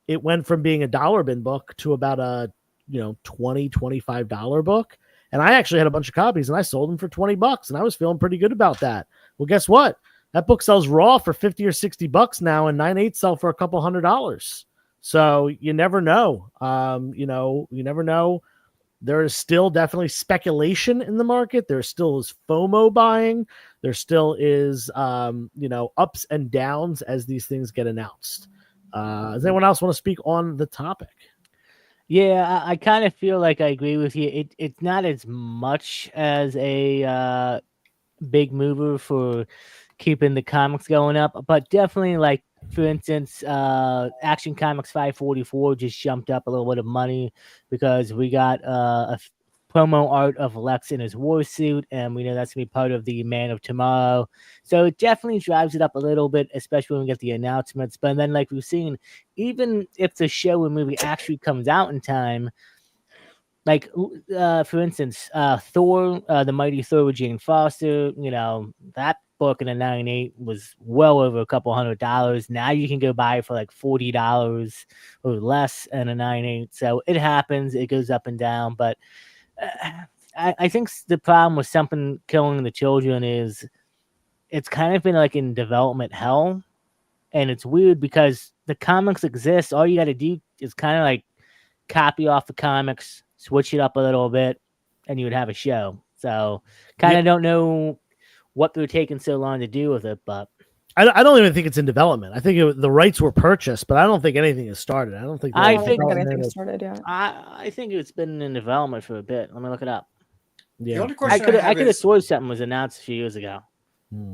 it went from being a dollar bin book to about a $20, $25 book. And I actually had a bunch of copies and I sold them for $20 and I was feeling pretty good about that. Well, guess what? That book sells raw for $50 or $60 now, and 9.8 sell for a couple $100. So you never know. You never know. There is still definitely speculation in the market. There still is FOMO buying. There still is, ups and downs as these things get announced. Does anyone else want to speak on the topic? Yeah, I kind of feel like I agree with you. It's not as much as a big mover for keeping the comics going up, but definitely, like, for instance, Action Comics 544 just jumped up a little bit of money because we got a promo art of Lex in his war suit, and we know that's gonna be part of the Man of Tomorrow. So it definitely drives it up a little bit, especially when we get the announcements. But then, like we've seen, even if the show or movie actually comes out in time, like for instance, Thor, the Mighty Thor with Jane Foster, that book in a 9.8 was well over a couple $100. Now you can go buy it for like $40 or less in a 9.8. So it happens, it goes up and down. But I think the problem with Something Killing the Children is it's kind of been like in development hell. And it's weird because the comics exist. All you got to do is kind of like copy off the comics, switch it up a little bit, and you would have a show. So kind of don't know what they're taking so long to do with it, but I don't even think it's in development. I think the rights were purchased, but I don't think anything has started. I don't think anything started yet. I think it's been in development for a bit. Let me look it up. Yeah. The only I question could have sworn something was announced a few years ago.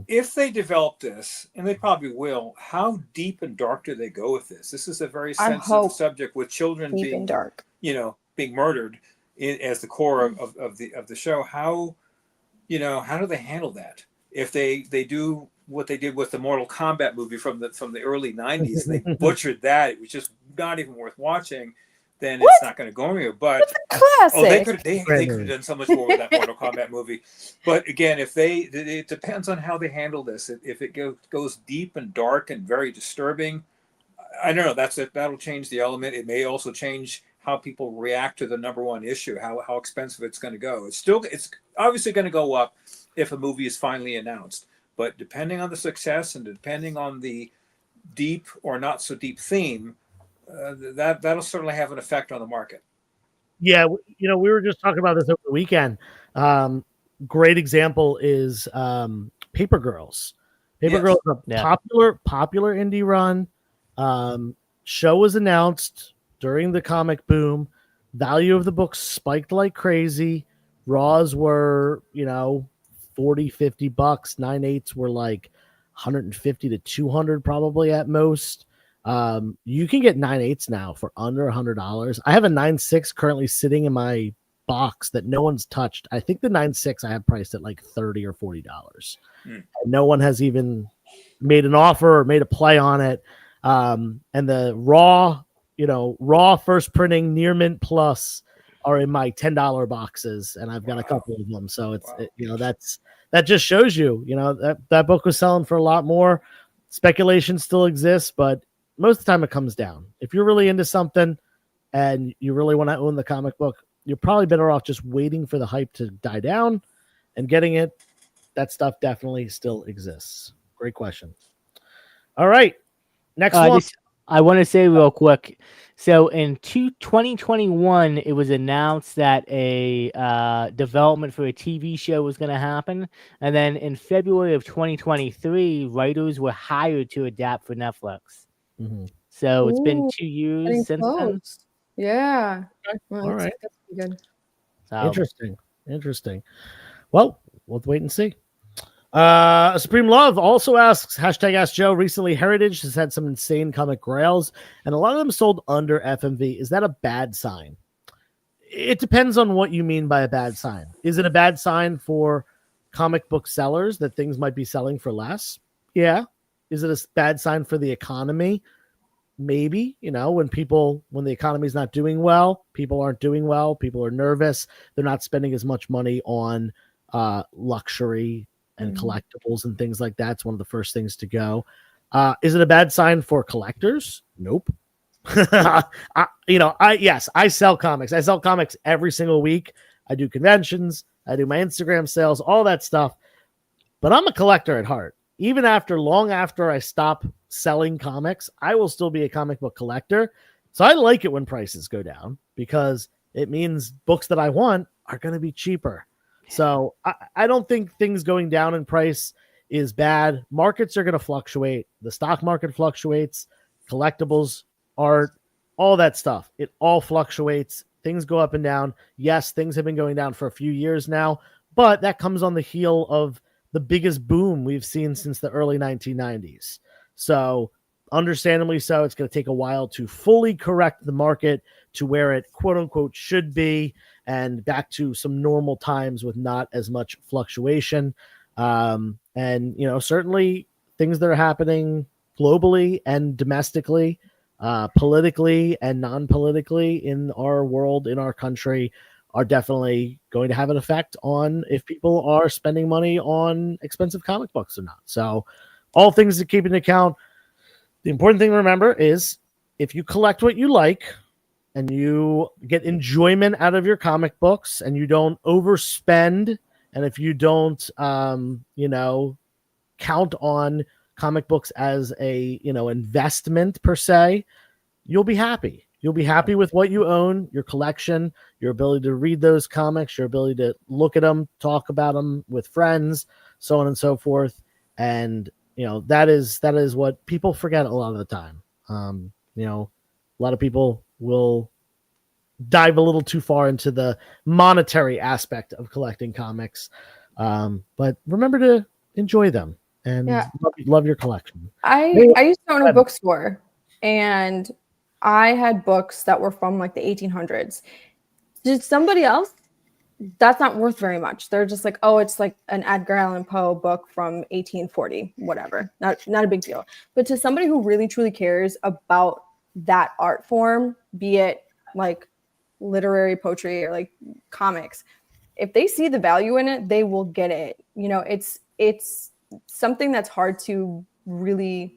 if they develop this, and they probably will, how deep and dark do they go with this? This is a very sensitive subject with children Deep and dark. Being murdered as the core of the show. How do they handle that? If they do what they did with the Mortal Kombat movie from the early 90s, they butchered that. It was just not even worth watching. Then it's not going to go anywhere. But it's a classic. they could have done so much more with that Mortal Kombat movie. But again, it depends on how they handle this. If it goes deep and dark and very disturbing, I don't know. That'll change the element. It may also change how people react to the number one issue, how expensive it's going to go. It's obviously going to go up if a movie is finally announced. But depending on the success and depending on the deep or not so deep theme, that'll certainly have an effect on the market. Yeah, we were just talking about this over the weekend. Great example is Paper Girls. Paper Girls is a popular indie run. Show was announced during the comic boom. value of the books spiked like crazy. Raws were, 40, $50. 9/8s were like 150 to 200 probably at most. You can get 9/8s now for under $100. I have a 9/6 currently sitting in my box that no one's touched. I think the 9/6 I have priced at like $30 or $40. No one has even made an offer or made a play on it. And the raw first printing near mint plus are in my $10 boxes, and I've got a couple of them. So it's that just shows you, that book was selling for a lot more. Speculation still exists, but most of the time it comes down. If you're really into something and you really want to own the comic book, you're probably better off just waiting for the hype to die down and getting it. That stuff definitely still exists. Great question. All right. Next one. I want to say real quick. So in 2021, it was announced that a development for a TV show was going to happen. And then in February of 2023, writers were hired to adapt for Netflix. Mm-hmm. So it's been 2 years since then. Yeah. Well, All right. That's good. So, Interesting. Well, we'll wait and see. Supreme Love also asks, #AskJoe, recently Heritage has had some insane comic grails, and a lot of them sold under FMV. Is that a bad sign? It depends on what you mean by a bad sign. Is it a bad sign for comic book sellers that things might be selling for less? Yeah. Is it a bad sign for the economy? Maybe. When the economy is not doing well, people aren't doing well, people are nervous, they're not spending as much money on luxury and collectibles and things like that. It's one of the first things to go. Is it a bad sign for collectors? Nope. I sell comics. I sell comics every single week. I do conventions. I do my Instagram sales, all that stuff. But I'm a collector at heart. Even long after I stop selling comics, I will still be a comic book collector. So I like it when prices go down because it means books that I want are going to be cheaper. So I don't think things going down in price is bad. Markets are going to fluctuate. The stock market fluctuates. Collectibles, art, all that stuff. It all fluctuates. Things go up and down. Yes, things have been going down for a few years now, but that comes on the heel of the biggest boom we've seen since the early 1990s. So understandably so, it's going to take a while to fully correct the market to where it quote unquote should be and back to some normal times with not as much fluctuation. Certainly things that are happening globally and domestically, politically and non-politically in our world, in our country, are definitely going to have an effect on if people are spending money on expensive comic books or not. So all things to keep into account. The important thing to remember is if you collect what you like and you get enjoyment out of your comic books and you don't overspend, and if you don't, count on comic books as a, investment per se, you'll be happy. You'll be happy with what you own, your collection, your ability to read those comics, your ability to look at them, talk about them with friends, so on and so forth. And, that is what people forget a lot of the time. A lot of people will dive a little too far into the monetary aspect of collecting comics. But remember to enjoy them and love your collection. I used to own a bookstore, and I had books that were from like the 1800s. Did somebody else? That's not worth very much. They're just like, oh, it's like an Edgar Allan Poe book from 1840, whatever. Not a big deal. But to somebody who really truly cares about that art form, be it like literary poetry or like comics, if they see the value in it, they will get it. It's something that's hard to really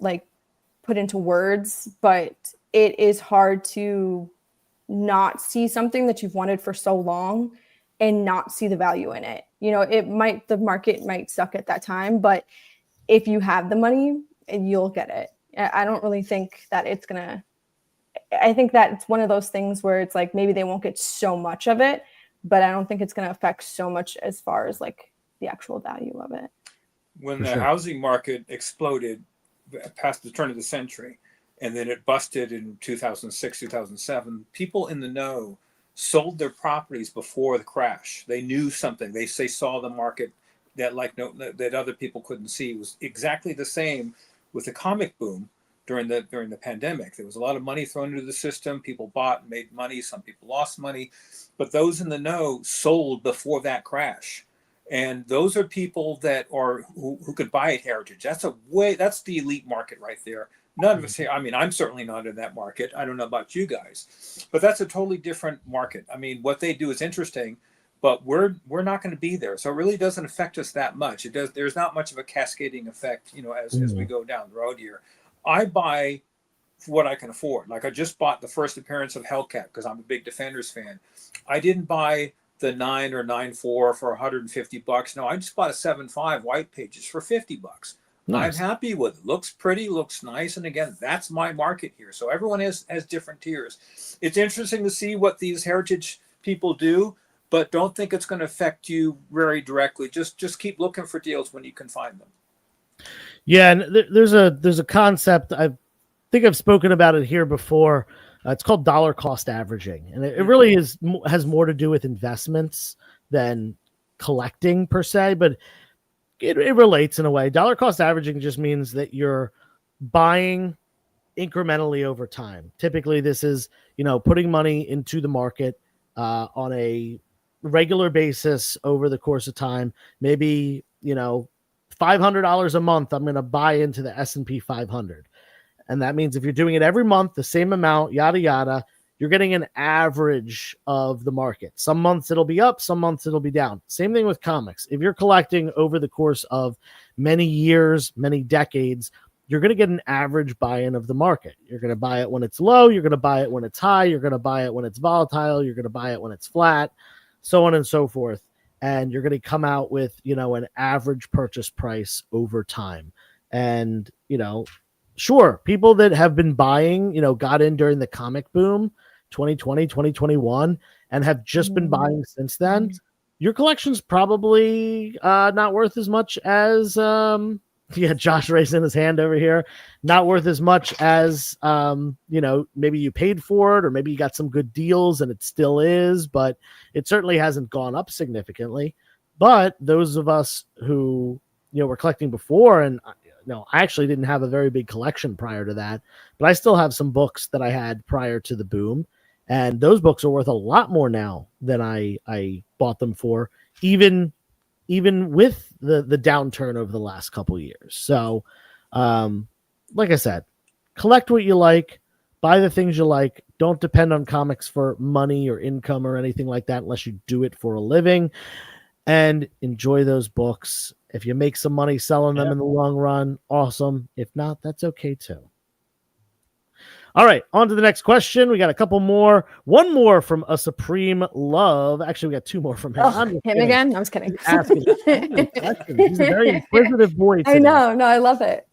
like put into words, but it is hard to not see something that you've wanted for so long and not see the value in it. The market might suck at that time, but if you have the money, you'll get it. I don't really think that I think that it's one of those things where it's like, maybe they won't get so much of it, but I don't think it's going to affect so much as far as like the actual value of it. When the housing market exploded past the turn of the century, and then it busted in 2006, 2007. People in the know sold their properties before the crash. They knew something. They saw the market that that other people couldn't see. It was exactly the same with the comic boom during the pandemic. There was a lot of money thrown into the system. People bought and made money. Some people lost money, but those in the know sold before that crash. And those are people that are who could buy at Heritage. That's the elite market right there. None of us here. I mean, I'm certainly not in that market. I don't know about you guys, but that's a totally different market. I mean, what they do is interesting, but we're not going to be there. So it really doesn't affect us that much. It does. There's not much of a cascading effect, as we go down the road here. I buy what I can afford. Like I just bought the first appearance of Hellcat because I'm a big Defenders fan. I didn't buy the 9 or 9.4 for $150. No, I just bought a 7.5 white pages for $50. Nice. I'm happy with it. Looks pretty, looks nice. And again, that's my market here. So everyone has different tiers. It's interesting to see what these Heritage people do, but don't think it's going to affect you very directly. Just keep looking for deals when you can find them. Yeah, and there's a concept. I think I've spoken about it here before. It's called dollar cost averaging, and it really has more to do with investments than collecting per se, but it relates in a way. Dollar cost averaging just means that you're buying incrementally over time. Typically, this is putting money into the market on a regular basis over the course of time. Maybe $500 a month. I'm going to buy into the S&P 500. And that means if you're doing it every month, the same amount, yada, yada, you're getting an average of the market. Some months it'll be up, some months it'll be down. Same thing with comics. If you're collecting over the course of many years, many decades, you're going to get an average buy-in of the market. You're going to buy it when it's low. You're going to buy it when it's high. You're going to buy it when it's volatile. You're going to buy it when it's flat, so on and so forth. And you're going to come out with, an average purchase price over time. And, sure, people that have been buying, got in during the comic boom, 2020, 2021, and have just been buying since then. Your collection's probably not worth as much as, Josh raising his hand over here, not worth as much as, maybe you paid for it, or maybe you got some good deals and it still is, but it certainly hasn't gone up significantly. But those of us who, were collecting before, and I actually didn't have a very big collection prior to that, but I still have some books that I had prior to the boom, and those books are worth a lot more now than I bought them for, even with the downturn over the last couple years. So, like I said, collect what you like, buy the things you like. Don't depend on comics for money or income or anything like that unless you do it for a living, and enjoy those books. If you make some money selling them in the long run, awesome. If not, that's okay too. All right, on to the next question. We got a couple more. One more from a Supreme Love. Actually, we got two more from him. Him again? I was kidding. He's a very inquisitive boy today. I know. No, I love it.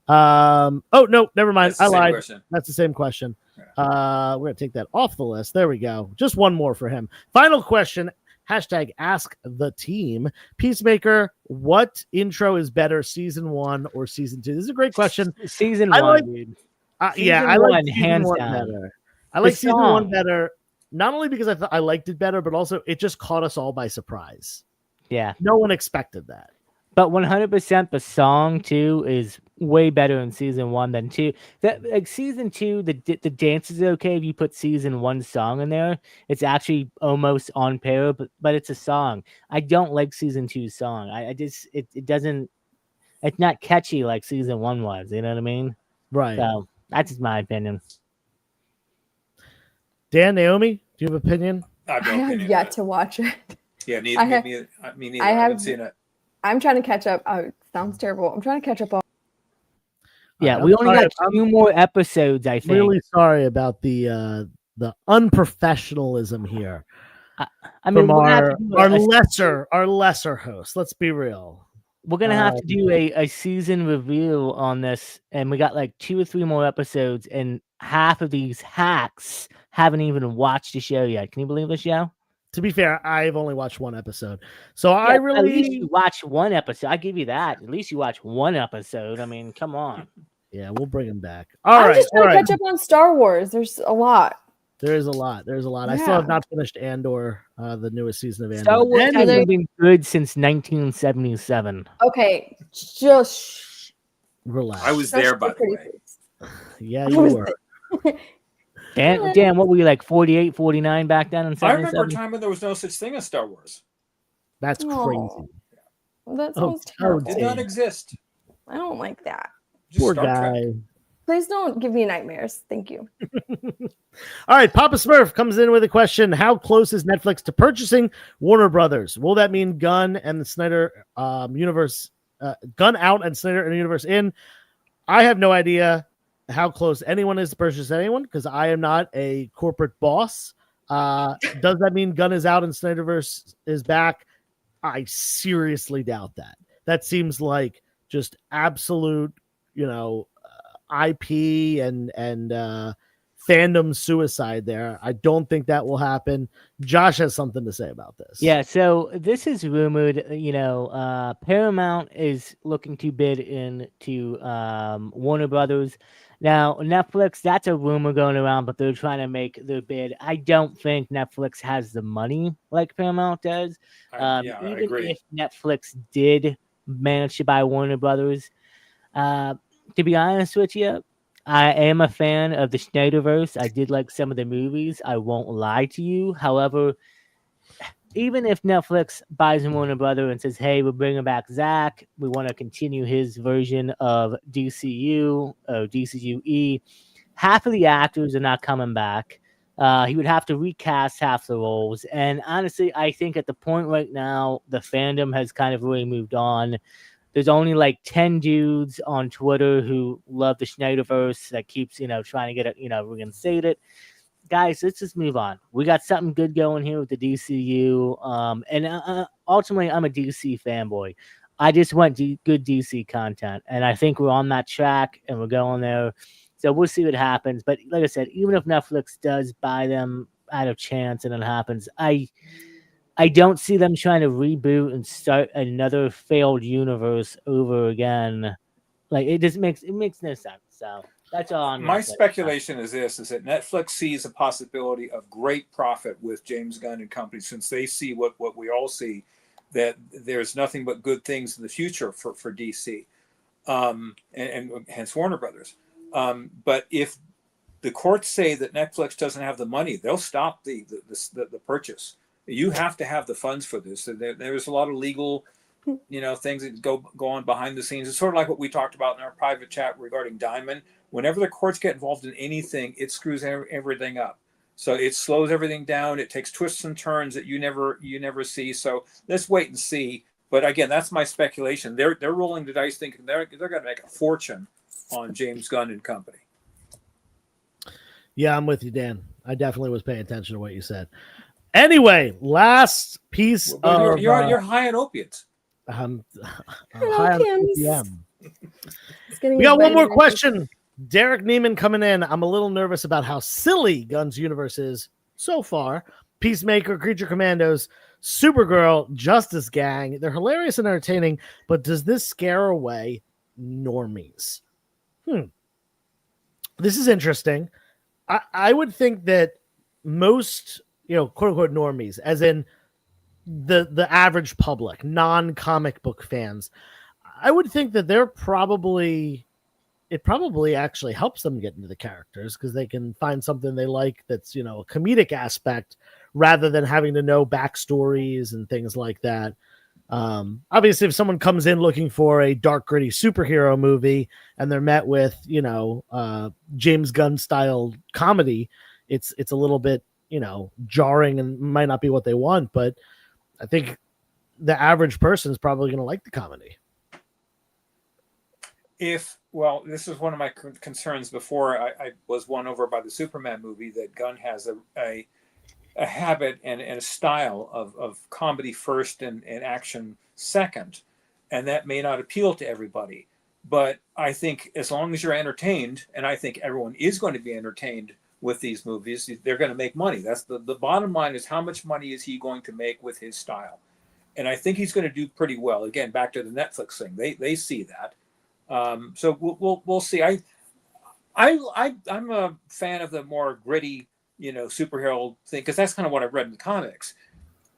Oh, no, never mind. I lied. Question. That's the same question. We're going to take that off the list. There we go. Just one more for him. Final question. Hashtag ask the team. Peacemaker, what intro is better, season 1 or season 2? This is a great question. Season 1, dude. I like hands season 1 down better. I like season 1 better, not only because I liked it better, but also it just caught us all by surprise. Yeah. No one expected that. But 100% the song too is way better in season 1 than 2. Like season 2, the dance is okay if you put season 1 song in there. It's actually almost on par, but it's a song. I don't like season 2's song. It doesn't. It's not catchy like season 1 was. You know what I mean? Right. So that's just my opinion. Dan, Naomi, do you have an opinion? I have yet to watch it. Yeah, me neither. I haven't seen it. I'm trying to catch up. Oh, it sounds terrible. I'm trying to catch up on. Yeah, we only got 2 more episodes, I think. Really sorry about the unprofessionalism here. I mean, from our lesser host. Let's be real. We're gonna have to do a season review on this, and we got like 2 or 3 more episodes, and half of these hacks haven't even watched the show yet. Can you believe the show? To be fair, I've only watched 1 episode. So yeah, at least you watch 1 episode. I give you that. At least you watch 1 episode. I mean, come on. Yeah, we'll bring him back. All I'm right, just all trying to right. catch up on Star Wars. There's a lot. There is a lot. There's a lot. I still Yeah. have not finished Andor, the newest season of Andor. Star Wars Anyway, hasn't been good since 1977. Okay, just relax. I was there, by the way. Yeah, I you was were. Dan, what were you like 48, 49 back then in I remember a 77? time when there was no such thing as Star Wars. That's Aw. crazy. That Oh, sounds It terrible. did not exist. I don't like that. Just Poor Star Trek. guy. Please don't give me nightmares. Thank you. All right, Papa Smurf comes in with a question. How close is Netflix to purchasing Warner Brothers? Will that mean Gunn and the Snyder universe, Gunn out and Snyder and the universe in? I have no idea how close anyone is to purchase anyone because I am not a corporate boss. Does that mean Gunn is out and Snyderverse is back? I seriously doubt that. That seems like just absolute, IP and fandom suicide there. I don't think that will happen. Josh has something to say about this. Yeah, so this is rumored. Paramount is looking to bid into Warner Brothers. Now, Netflix, that's a rumor going around, but they're trying to make their bid. I don't think Netflix has the money like Paramount does. I Even agree. if Netflix did manage to buy Warner Brothers, to be honest with you, I am a fan of the Snyderverse. I did like some of the movies. I won't lie to you. However, even if Netflix buys Warner Brother and says, "Hey, we're bringing back Zach. We want to continue his version of DCU or DCUE," half of the actors are not coming back. He would have to recast half the roles. And honestly, I think at the point right now, the fandom has kind of really moved on. There's only like 10 dudes on Twitter who love the Snyderverse that keeps, trying to get it, reinstated. Guys, let's just move on. We got something good going here with the DCU. And ultimately, I'm a DC fanboy. I just want good DC content. And I think we're on that track and we're going there. So we'll see what happens. But like I said, even if Netflix does buy them out of chance and it happens, I don't see them trying to reboot and start another failed universe over again. Like it makes no sense. So that's all I'm My speculation is this: is that Netflix sees a possibility of great profit with James Gunn and company, since they see what we all see, that there's nothing but good things in the future for DC, and hence Warner Brothers. But if the courts say that Netflix doesn't have the money, they'll stop the purchase. You have to have the funds for this. There's a lot of legal, things that go on behind the scenes. It's sort of like what we talked about in our private chat regarding Diamond. Whenever the courts get involved in anything, it screws everything up. So it slows everything down. It takes twists and turns that you never see. So let's wait and see. But again, that's my speculation. They're rolling the dice, thinking they're going to make a fortune on James Gunn and company. Yeah, I'm with you, Dan. I definitely was paying attention to what you said. Anyway, last piece of you're high on opiates. I'm high on OPM. We got one more question. Derek Neiman coming in. I'm a little nervous about how silly Gunn's universe is so far. Peacemaker, Creature Commandos, Supergirl, Justice Gang. They're hilarious and entertaining, but does this scare away normies? This is interesting. I would think that most, quote unquote normies, as in the average public, non-comic book fans, I would think that it probably actually helps them get into the characters because they can find something they like that's, a comedic aspect rather than having to know backstories and things like that. Obviously, if someone comes in looking for a dark, gritty superhero movie and they're met with, James Gunn style comedy, it's a little bit, jarring and might not be what they want. But I think the average person is probably going to like the comedy. This is one of my concerns before I was won over by the Superman movie, that Gunn has a habit and a style of comedy first and action second. And that may not appeal to everybody. But I think as long as you're entertained, and I think everyone is going to be entertained with these movies, they're going to make money. That's the bottom line, is how much money is he going to make with his style? And I think he's going to do pretty well. Again, back to the Netflix thing. They see that. So we'll see. I'm a fan of the more gritty, superhero thing, because that's kind of what I've read in the comics.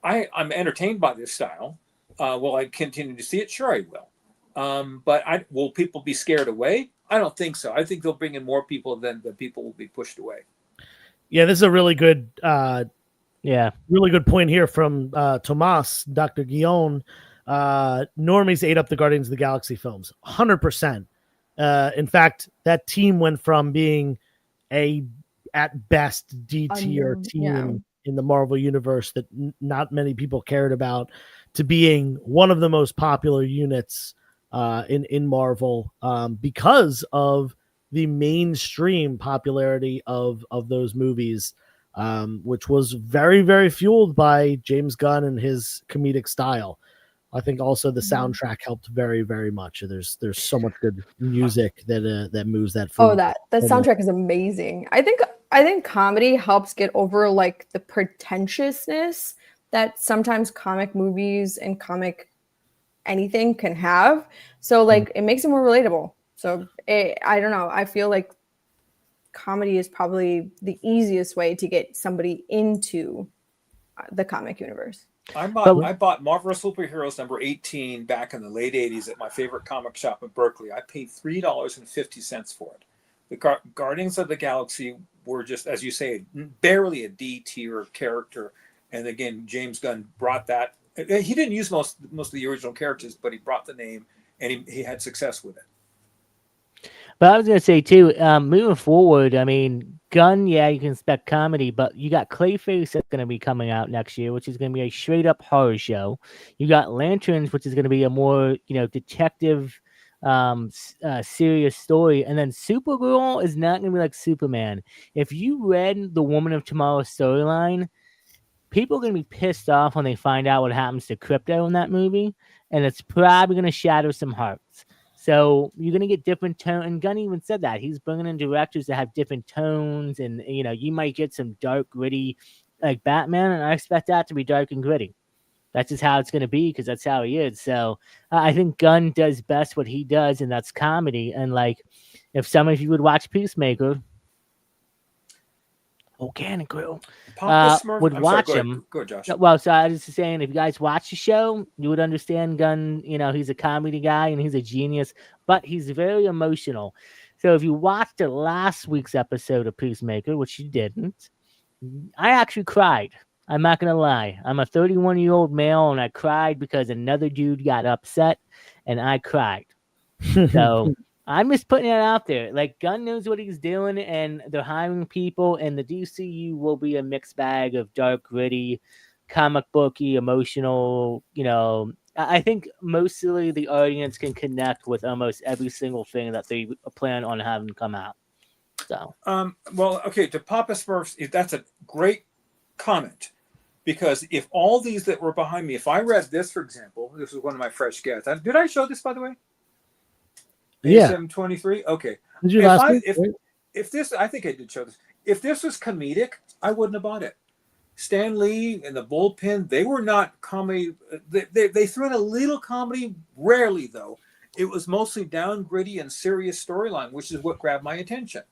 I'm entertained by this style. Will I continue to see it? Sure, I will. But will people be scared away? I don't think so. I think they'll bring in more people than the people will be pushed away. Yeah, this is a really good really good point here from Tomas, Dr. Guillaume. Normies ate up the Guardians of the Galaxy films 100%. In fact, that team went from being at best D tier team in the Marvel universe that not many people cared about to being one of the most popular units in Marvel because of the mainstream popularity of those movies, which was very, very fueled by James Gunn and his comedic style. I think also the soundtrack helped very, very much. There's so much good music that moves that food. Oh, that soundtrack is amazing. I think comedy helps get over like the pretentiousness that sometimes comic movies and comic anything can have. So like it makes it more relatable. So I don't know. I feel like comedy is probably the easiest way to get somebody into the comic universe. I bought Marvel Superheroes number 18 back in the late 80s at my favorite comic shop in Berkeley. I paid $3.50 for it. The Guardians of the Galaxy were just, as you say, barely a D tier character. And again, James Gunn brought that. He didn't use most of the original characters, but he brought the name and he had success with it. But I was going to say, too, moving forward, I mean, Gunn, yeah, you can expect comedy, but you got Clayface that's going to be coming out next year, which is going to be a straight-up horror show. You got Lanterns, which is going to be a more, detective, serious story. And then Supergirl is not going to be like Superman. If you read the Woman of Tomorrow storyline, people are going to be pissed off when they find out what happens to Crypto in that movie, and it's probably going to shatter some hearts. So you're going to get different tone. And Gunn even said that. He's bringing in directors that have different tones. And, you might get some dark, gritty, like Batman. And I expect that to be dark and gritty. That's just how it's going to be because that's how he is. So I think Gunn does best what he does, and that's comedy. And, like, if some of you would watch Peacemaker, Organic Grill, would watch him. Go ahead, Josh. Well, so I was just saying, if you guys watch the show, you would understand Gunn. He's a comedy guy and he's a genius, but he's very emotional. So if you watched the last week's episode of Peacemaker, which you didn't, I actually cried. I'm not going to lie. I'm a 31-year-old male and I cried because another dude got upset and I cried. So I'm just putting it out there. Like, Gunn knows what he's doing, and they're hiring people, and the DCU will be a mixed bag of dark, gritty, comic booky, emotional. I think mostly the audience can connect with almost every single thing that they plan on having come out. So, well, okay, to Papa Smurfs, that's a great comment, because if all these that were behind me, if I read this, for example, this was one of my fresh gets. Did I show this, by the way? Yeah. ASM23. Okay. Did you if this, I think I did show this. If this was comedic, I wouldn't have bought it. Stan Lee and the Bullpen, they were not comedy. They threw in a little comedy, rarely though. It was mostly down, gritty, and serious storyline, which is what grabbed my attention.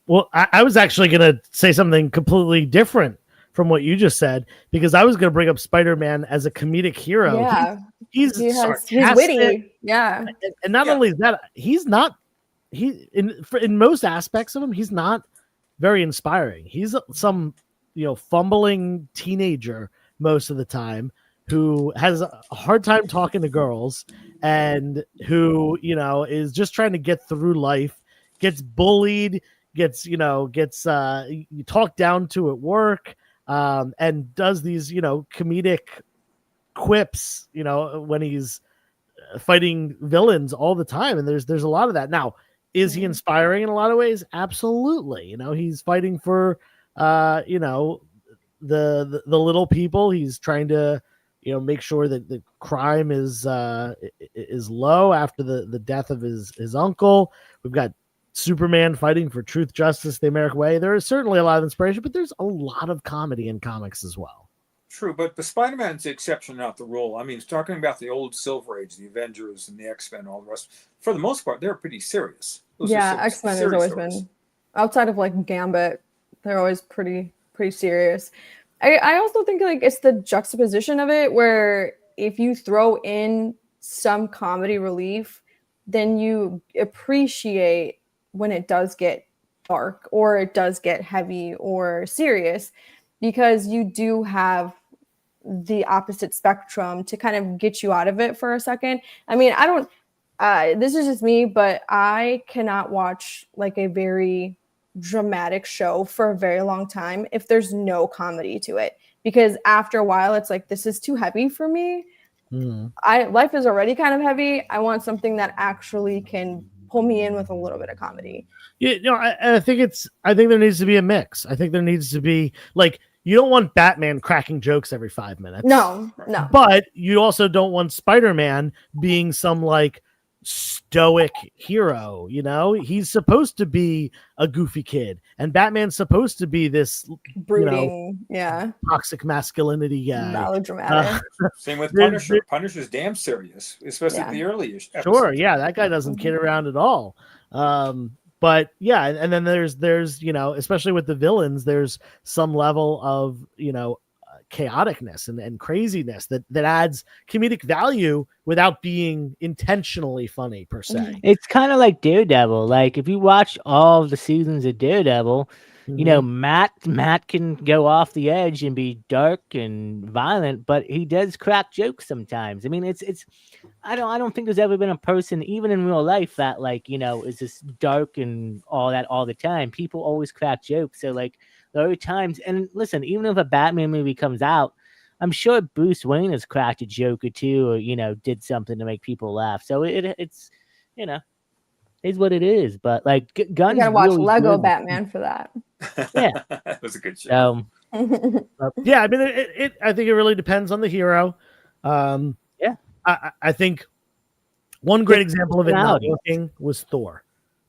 Well, I was actually going to say something completely different from what you just said, because I was going to bring up Spider-Man as a comedic hero. Yeah. He's witty. Yeah. And not only is that, in most aspects of him, he's not very inspiring. He's some, fumbling teenager most of the time who has a hard time talking to girls and who, is just trying to get through life, gets bullied, gets talked down to at work, and does these, comedic quips, when he's fighting villains all the time. And there's a lot of that. Now, is he inspiring in a lot of ways? Absolutely. He's fighting for, the little people. He's trying to, make sure that the crime is low after the death of his uncle. We've got Superman fighting for truth, justice, the American way. There is certainly a lot of inspiration, but there's a lot of comedy in comics as well. True, but the Spider-Man's the exception, not the rule. I mean, talking about the old Silver Age, the Avengers and the X-Men and all the rest, for the most part, they're pretty serious. Those are X-Men has always been, outside of like Gambit, they're always pretty serious. I also think like it's the juxtaposition of it, where if you throw in some comedy relief, then you appreciate when it does get dark or it does get heavy or serious, because you do have the opposite spectrum to kind of get you out of it for a second. I mean, I don't, this is just me, but I cannot watch like a very dramatic show for a very long time if there's no comedy to it, because after a while it's like, this is too heavy for me. Life is already kind of heavy. I want something that actually can pull me in with a little bit of comedy. Yeah, I think there needs to be a mix. I think there needs to be, like, you don't want Batman cracking jokes every 5 minutes. No. But you also don't want Spider-Man being some like stoic hero. You know, he's supposed to be a goofy kid, and Batman's supposed to be this brooding, toxic masculinity guy, melodramatic. Same with Punisher. Punisher's damn serious, especially the early episodes. Sure, yeah, that guy doesn't kid around at all. But yeah, and then there's especially with the villains, there's some level of chaoticness and craziness that adds comedic value without being intentionally funny per se. It's kind of like Daredevil. Like if you watch all of the seasons of Daredevil, Matt can go off the edge and be dark and violent, but he does crack jokes sometimes. I mean, it's I don't think there's ever been a person, even in real life, that is just dark and all that all the time. People always crack jokes. So like there are times, and listen, even if a Batman movie comes out, I'm sure Bruce Wayne has cracked a joke or two, or did something to make people laugh. So it's is what it is. But like Gunn's, you gotta watch really Lego good. Batman for that. Yeah, that was a good show. Yeah, I mean, I think it really depends on the hero. I think one great example of it not working was Thor.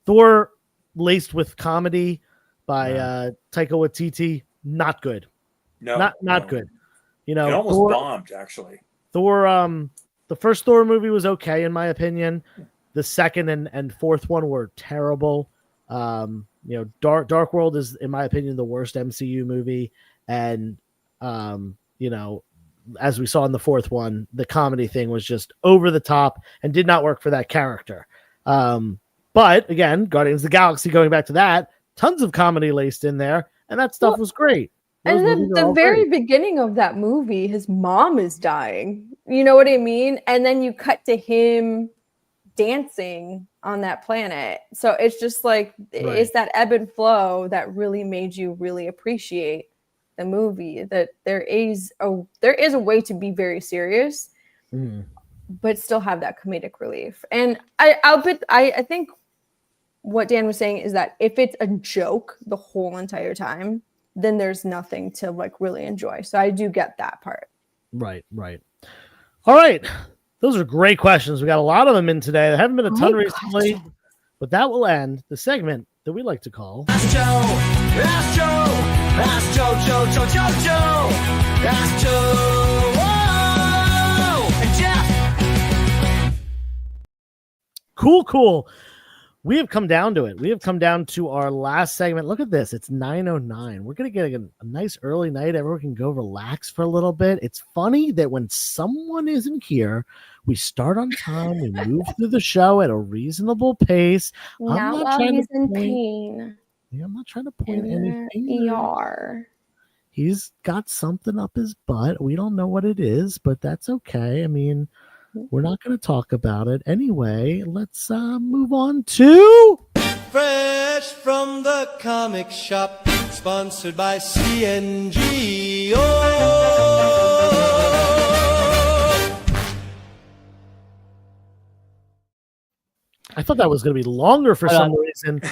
Thor, laced with comedy by Taika Waititi, not good. Not good. It almost bombed, actually. Thor, the first Thor movie was okay in my opinion. The second and fourth one were terrible. Dark World is, in my opinion, the worst MCU movie, and as we saw in the fourth one, the comedy thing was just over the top and did not work for that character. But again, Guardians of the Galaxy, going back to that, tons of comedy laced in there, and that stuff was great. And then the very beginning of that movie, his mom is dying. You know what I mean? And then you cut to him dancing on that planet. So it's just like, it's that ebb and flow that really made you really appreciate the movie, that there is a way to be very serious, but still have that comedic relief. And I think what Dan was saying is that if it's a joke the whole entire time, then there's nothing to like really enjoy. So I do get that part. Right. All right. Those are great questions. We got a lot of them in today. There haven't been a ton recently, but that will end the segment that we like to call Ask Joe, Ask Joe, Ask Joe, Joe, Ask Joe, whoa, and Jeff. Cool. We have come down to it. We have come down to our last segment. Look at this. It's 9:09. We're going to get a nice early night. Everyone can go relax for a little bit. It's funny that when someone isn't here, we start on time. We move through the show at a reasonable pace. Not while he's in pain. Yeah, I'm not trying to point anything. ER. He's got something up his butt. We don't know what it is, but that's okay. I mean, we're not going to talk about it. Anyway, let's move on to Fresh from the comic shop, sponsored by CNG. I thought that was going to be longer for some reason.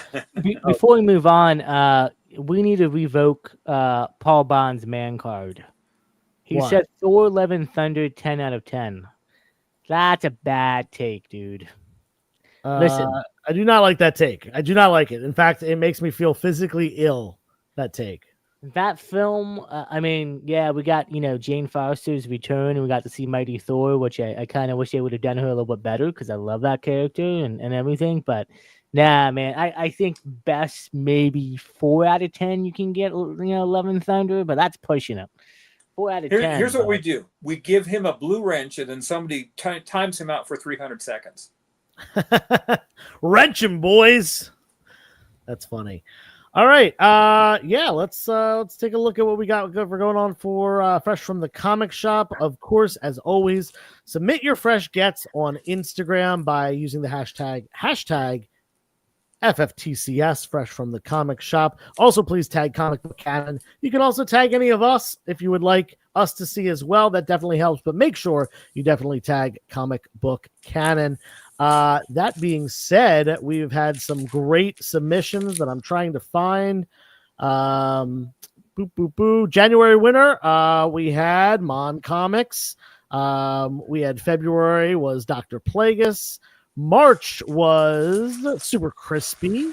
Before we move on, we need to revoke Paul Bond's man card. He said Thor: Love and Thunder 10 out of 10. That's a bad take, dude. Listen, I do not like that take. I do not like it. In fact, it makes me feel physically ill, that take. That film, I mean, yeah, we got, Jane Foster's return, and we got to see Mighty Thor, which I kind of wish they would have done her a little bit better because I love that character and everything. But nah, man, I think best maybe 4 out of 10 you can get, Love and Thunder, but that's pushing it. 4 out of 10. Here's what we do: we give him a blue wrench, and then somebody times him out for 300 seconds. Wrench him, boys. That's funny. All right. Yeah, let's take a look at what we got going on for Fresh from the Comic Shop. Of course, as always, submit your fresh gets on Instagram by using the hashtag FFTCS, Fresh from the Comic Shop. Also, please tag Comic Book Canon. You can also tag any of us if you would like us to see as well. That definitely helps, but make sure you definitely tag Comic Book Canon. That being said, we've had some great submissions that I'm trying to find. January winner, we had Mon Comics. We had February was Dr. Plagueis. March was Super Crispy.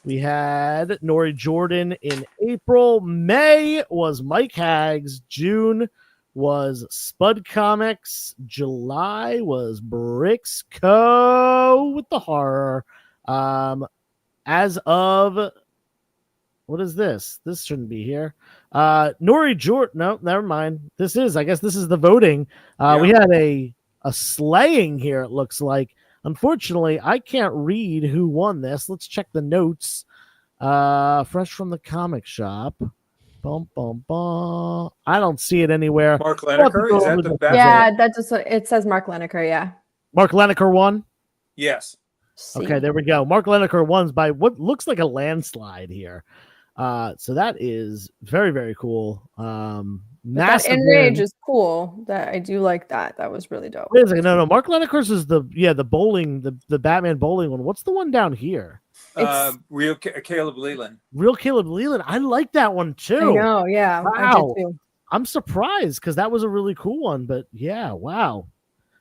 We had Nori Jordan in April. May was Mike Haggs. June was Spud Comics. July was Bricks Co. with the horror. As of, what is this? This shouldn't be here. Nori Jordan. No, never mind. I guess this is the voting. We had a slaying here, it looks like. Unfortunately, I can't read who won this. Let's check the notes. Fresh from the Comic Shop. Bum, bum, bum. I don't see it anywhere. Mark Leneker, is that the best? Yeah, that just it says Mark Leneker. Yeah. Mark Leneker won. Yes. Okay, there we go. Mark Leneker won by what looks like a landslide here. So that is very, very cool. That Enrage is cool. That I do like that. That was really dope. Wait a second. No. Mark Leneker's is the bowling, the Batman bowling one. What's the one down here? Real Caleb Leland. Real Caleb Leland. I like that one too. I know. Yeah. Wow. I did too. I'm surprised because that was a really cool one. But yeah, wow.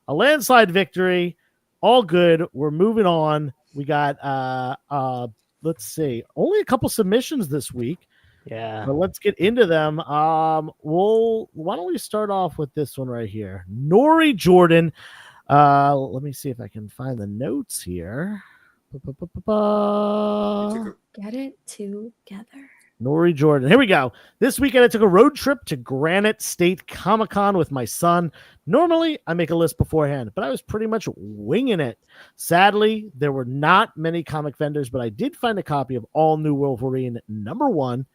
A landslide victory. All good. We're moving on. We got let's see. Only a couple submissions this week. Yeah. But let's get into them. Why don't we start off with this one right here? Nori Jordan. Let me see if I can find the notes here. Get it together. Nori Jordan. Here we go. This weekend, I took a road trip to Granite State Comic-Con with my son. Normally, I make a list beforehand, but I was pretty much winging it. Sadly, there were not many comic vendors, but I did find a copy of All New Wolverine #1.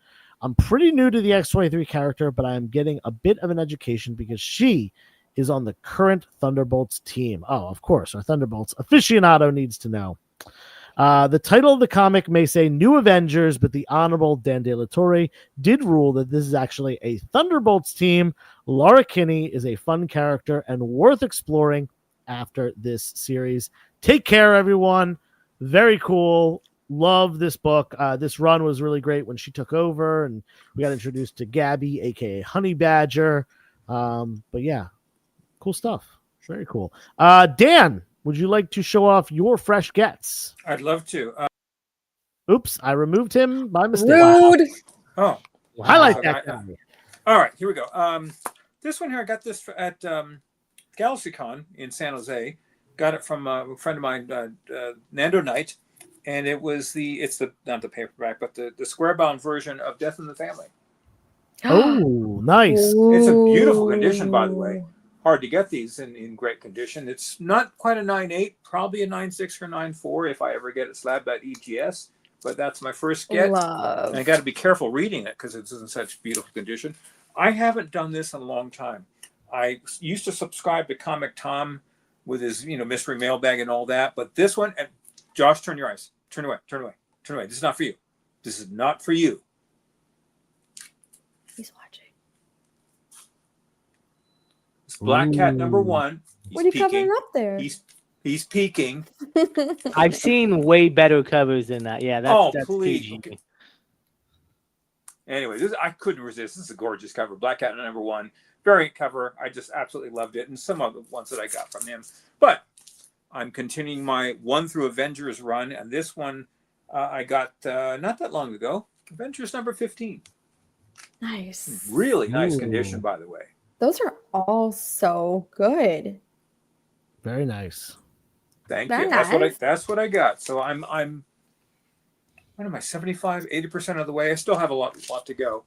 I'm pretty new to the X-23 character, but I am getting a bit of an education because she is on the current Thunderbolts team. Oh, of course, our Thunderbolts aficionado needs to know. The title of the comic may say New Avengers, but the Honorable Dan De La Torre did rule that this is actually a Thunderbolts team. Laura Kinney is a fun character and worth exploring after this series. Take care, everyone. Very cool. Love this book. This run was really great when she took over, and we got introduced to Gabby, aka Honey Badger. But yeah, cool stuff. Very cool. Dan, would you like to show off your fresh gets? I'd love to. Oops, I removed him by mistake. Rude. Oh, Highlight that guy. All right, here we go. This one here, I got this at GalaxyCon in San Jose. Got it from a friend of mine, Nando Knight. And it's not the paperback, but the square bound version of Death in the Family. Oh, nice. It's a beautiful condition, by the way. Hard to get these in great condition. It's not quite a 9.8, probably a 9.6 or 9.4 if I ever get it slabbed at EGS. But that's my first get. Love. And I got to be careful reading it because it's in such beautiful condition. I haven't done this in a long time. I used to subscribe to Comic Tom with his mystery mailbag and all that. But this one, and Josh, turn your eyes. Turn away. Turn away. Turn away. This is not for you. This is not for you. He's watching. It's Black Cat #1. What are you covering up there? He's peeking. I've seen way better covers than that. Yeah, that's please. PG. Okay. Anyway, I couldn't resist. This is a gorgeous cover. Black Cat #1. Variant cover. I just absolutely loved it. And some of the ones that I got from him. But I'm continuing my 1 through Avengers run, and this one I got not that long ago. Avengers #15. Nice. Really nice Ooh. condition, by the way. Those are all so good. Very nice. Thank Very you. nice. That's what I got. So I'm what am I, 75, 80% of the way? I still have a lot to go.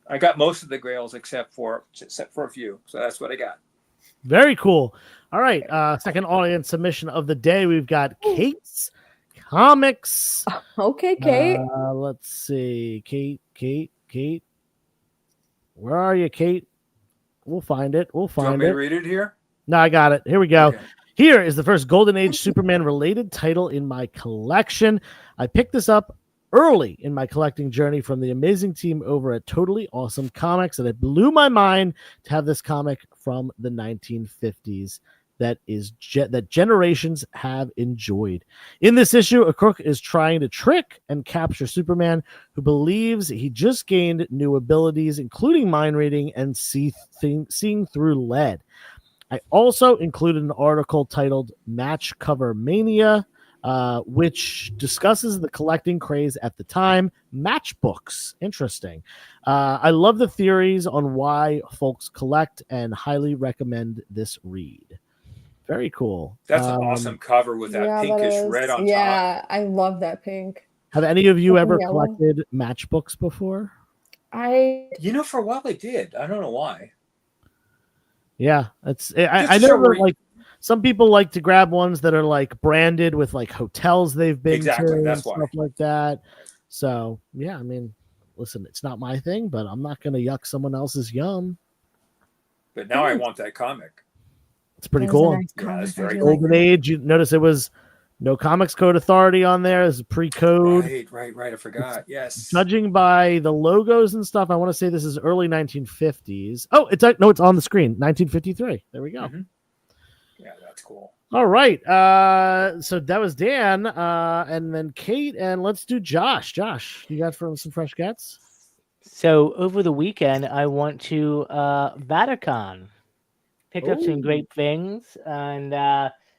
I got most of the grails except for a few. So that's what I got. Very cool. All right. Second audience submission of the day. We've got Kate's Comics. Okay, Kate. Let's see. Kate. Where are you, Kate? We'll find it. Do you want me to read it here? No, I got it. Here we go. Okay. Here is the first Golden Age Superman related title in my collection. I picked this up early in my collecting journey from the amazing team over at Totally Awesome Comics, and it blew my mind to have this comic from the 1950s that generations have enjoyed. In this issue, a crook is trying to trick and capture Superman, who believes he just gained new abilities, including mind reading and seeing through lead. I also included an article titled Match Cover Mania, which discusses the collecting craze at the time. Matchbooks. Interesting. I love the theories on why folks collect and highly recommend this read. Very cool. That's an awesome cover with that pinkish red on top. Yeah, I love that pink. Have any of you ever Yellow. collected matchbooks before? For a while I did. I don't know why. Yeah, I know that, like, some people like to grab ones that are like branded with like hotels they've been to and stuff like that. So yeah, I mean, listen, it's not my thing, but I'm not gonna yuck someone else's yum. But now I want that comic. It's pretty cool. Yeah, it's very Golden Age. You notice it was no Comics Code Authority on there. It's a pre-code. Right. I forgot. Yes. Judging by the logos and stuff, I want to say this is early 1950s. Oh, it's on the screen. 1953. There we go. Mm-hmm. Yeah, that's cool. All right. So that was Dan, and then Kate, and let's do Josh. Josh, you got some fresh gets? So over the weekend, I went to Vatican. Picked up some great things, and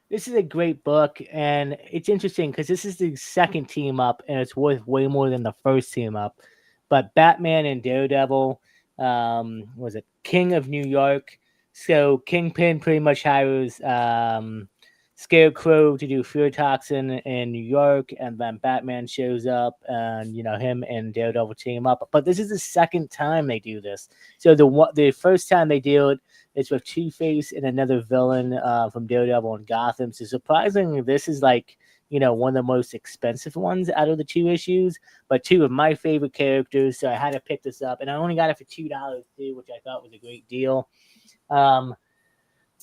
this is a great book, and it's interesting because this is the second team up, and it's worth way more than the first team up. But Batman and Daredevil, was it King of New York? So Kingpin pretty much hires Scarecrow to do fear toxin in New York, and then Batman shows up, and him and Daredevil team up. But this is the second time they do this. So the first time they do it, it's with Two-Face and another villain from Daredevil and Gotham. So surprisingly, this is like, one of the most expensive ones out of the two issues, but two of my favorite characters. So I had to pick this up, and I only got it for $2 too, which I thought was a great deal. The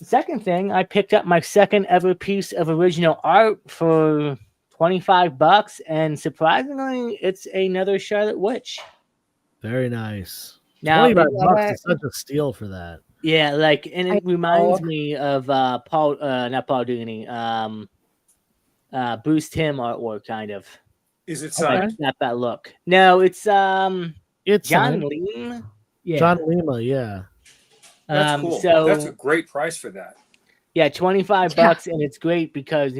second thing, I picked up my second ever piece of original art for $25, and surprisingly, it's another Charlotte Witch. Very nice. Now, $25 is such a steal for that. Yeah, and it reminds me of not Paul Dini, Bruce Timm artwork, kind of. Is it signed? That look. No, it's John Leem. Yeah. John Lima, yeah. That's cool. So that's a great price for that. Yeah, $25, and it's great because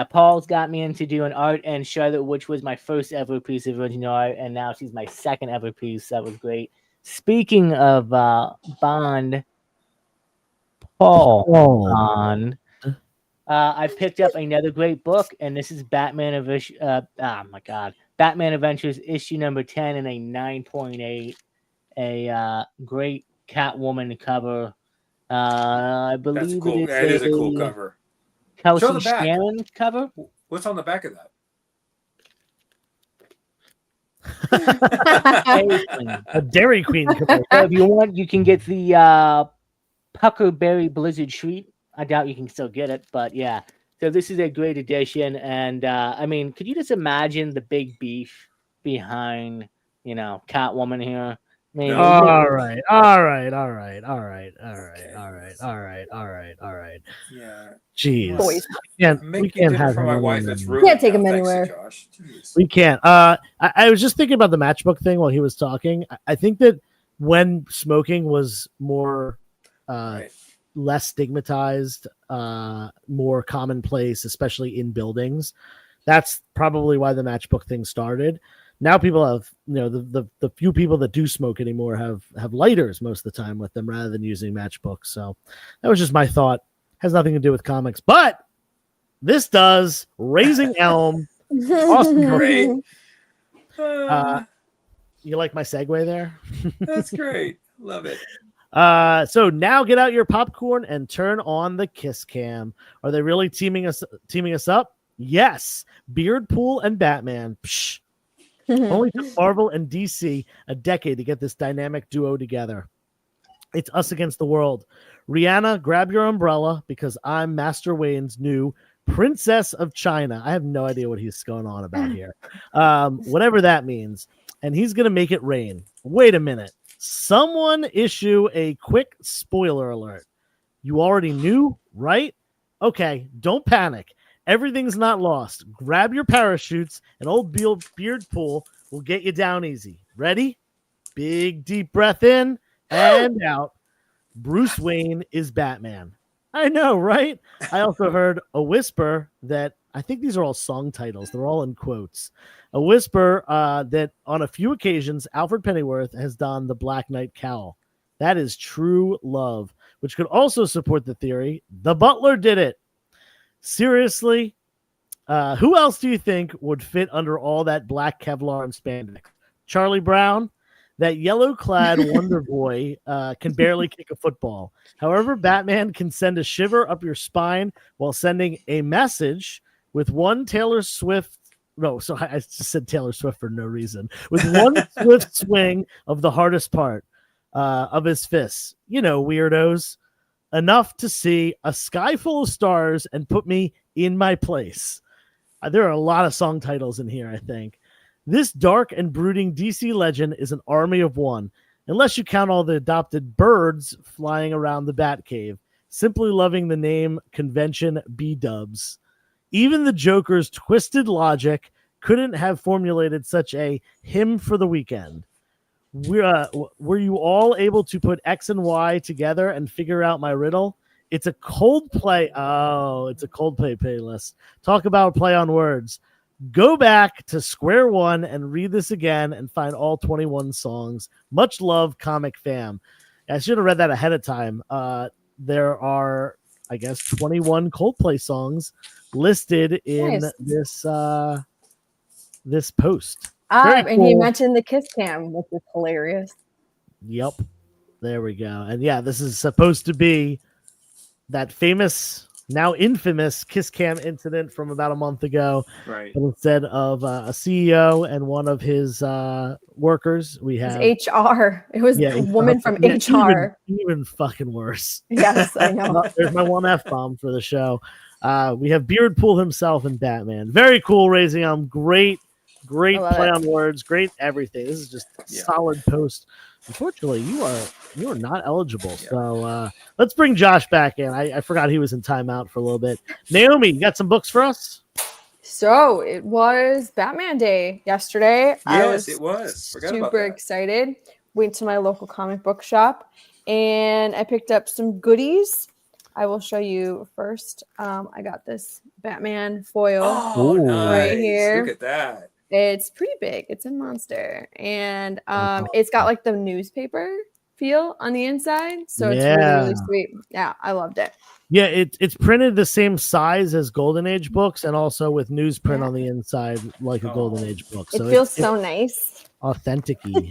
Paul's got me into doing art, and Charlotte, which was my first ever piece of original art, and now she's my second ever piece. That was great. Speaking of Bond, Bond, I picked up another great book, and this is Batman Adventures issue number 10 in a 9.8, a great Catwoman cover. I believe that's cool. That is a cool cover. Kelsey Shannon cover. What's on the back of that? A Dairy Queen cover. If you want, you can get the Puckerberry Blizzard Treat. I doubt you can still get it, but yeah. So this is a great addition, and could you just imagine the big beef behind, Catwoman here? All right. Yeah. Jeez. Boys. We can't have for my wife. That's rude. Can't take him anywhere. Josh. We can't. I was just thinking about the matchbook thing while he was talking. I think that when smoking was more less stigmatized, more commonplace, especially in buildings, that's probably why the matchbook thing started. Now people have, the few people that do smoke anymore have lighters most of the time with them rather than using matchbooks. So that was just my thought. Has nothing to do with comics, but this does. Raising Elm. Awesome. Great. You like my segue there? That's great. Love it. So now get out your popcorn and turn on the kiss cam. Are they really teaming us up? Yes. Beardpool and Batman. Psh. Only took Marvel and DC a decade to get this dynamic duo together. It's us against the world. Rihanna, grab your umbrella because I'm Master Wayne's new Princess of China. I have no idea what he's going on about here. Whatever that means. And he's going to make it rain. Wait a minute. Someone issue a quick spoiler alert. You already knew, right? Okay, don't panic. Everything's not lost. Grab your parachutes, and old Beardpool will get you down easy. Ready? Big deep breath in and out. Bruce Wayne is Batman. I know, right? I also heard a whisper that I think these are all song titles. They're all in quotes. A whisper that on a few occasions, Alfred Pennyworth has donned the Black Knight cowl. That is true love, which could also support the theory the butler did it. Seriously, who else do you think would fit under all that black Kevlar and spandex? Charlie Brown? That yellow-clad Wonder Boy can barely kick a football. However, Batman can send a shiver up your spine while sending a message with one Taylor Swift. No, so I just said Taylor Swift for no reason. With one swift swing of the hardest part of his fists. You know, weirdos. Enough to see a sky full of stars and put me in my place. There are a lot of song titles in here, I think. This dark and brooding DC legend is an army of one, unless you count all the adopted birds flying around the Batcave, simply loving the name convention B-dubs. Even the Joker's twisted logic couldn't have formulated such a hymn for the weekend. Were you all able to put X and Y together and figure out my riddle? It's a Coldplay. Oh, it's a Coldplay playlist. Talk about play on words. Go back to square one and read this again and find all 21 songs. Much love, comic fam. I should have read that ahead of time. There are, I guess, 21 Coldplay songs listed in this post. And cool. he mentioned the kiss cam, which is hilarious. Yep. There we go. And yeah, this is supposed to be that famous, now infamous kiss cam incident from about a month ago. Right. But instead of a CEO and one of his workers, we have HR. It was a woman from HR. Even fucking worse. Yes, I know. There's my one F-bomb for the show. We have Beardpool himself and Batman. Very cool, Raising Elm. Great play on words. Great everything. This is just a solid post. Unfortunately, you are not eligible. Yeah. So let's bring Josh back in. I forgot he was in timeout for a little bit. Naomi, you got some books for us? So it was Batman Day yesterday. Yes, it was. Forgot super excited. Went to my local comic book shop and I picked up some goodies. I will show you first. I got this Batman foil right here. Look at that. It's pretty big. It's a monster. And it's got like the newspaper feel on the inside. So it's really, really sweet. Yeah, I loved it. Yeah, it's printed the same size as Golden Age books and also with newsprint on the inside like a Golden Age book. So it feels so nice. Authentic-y.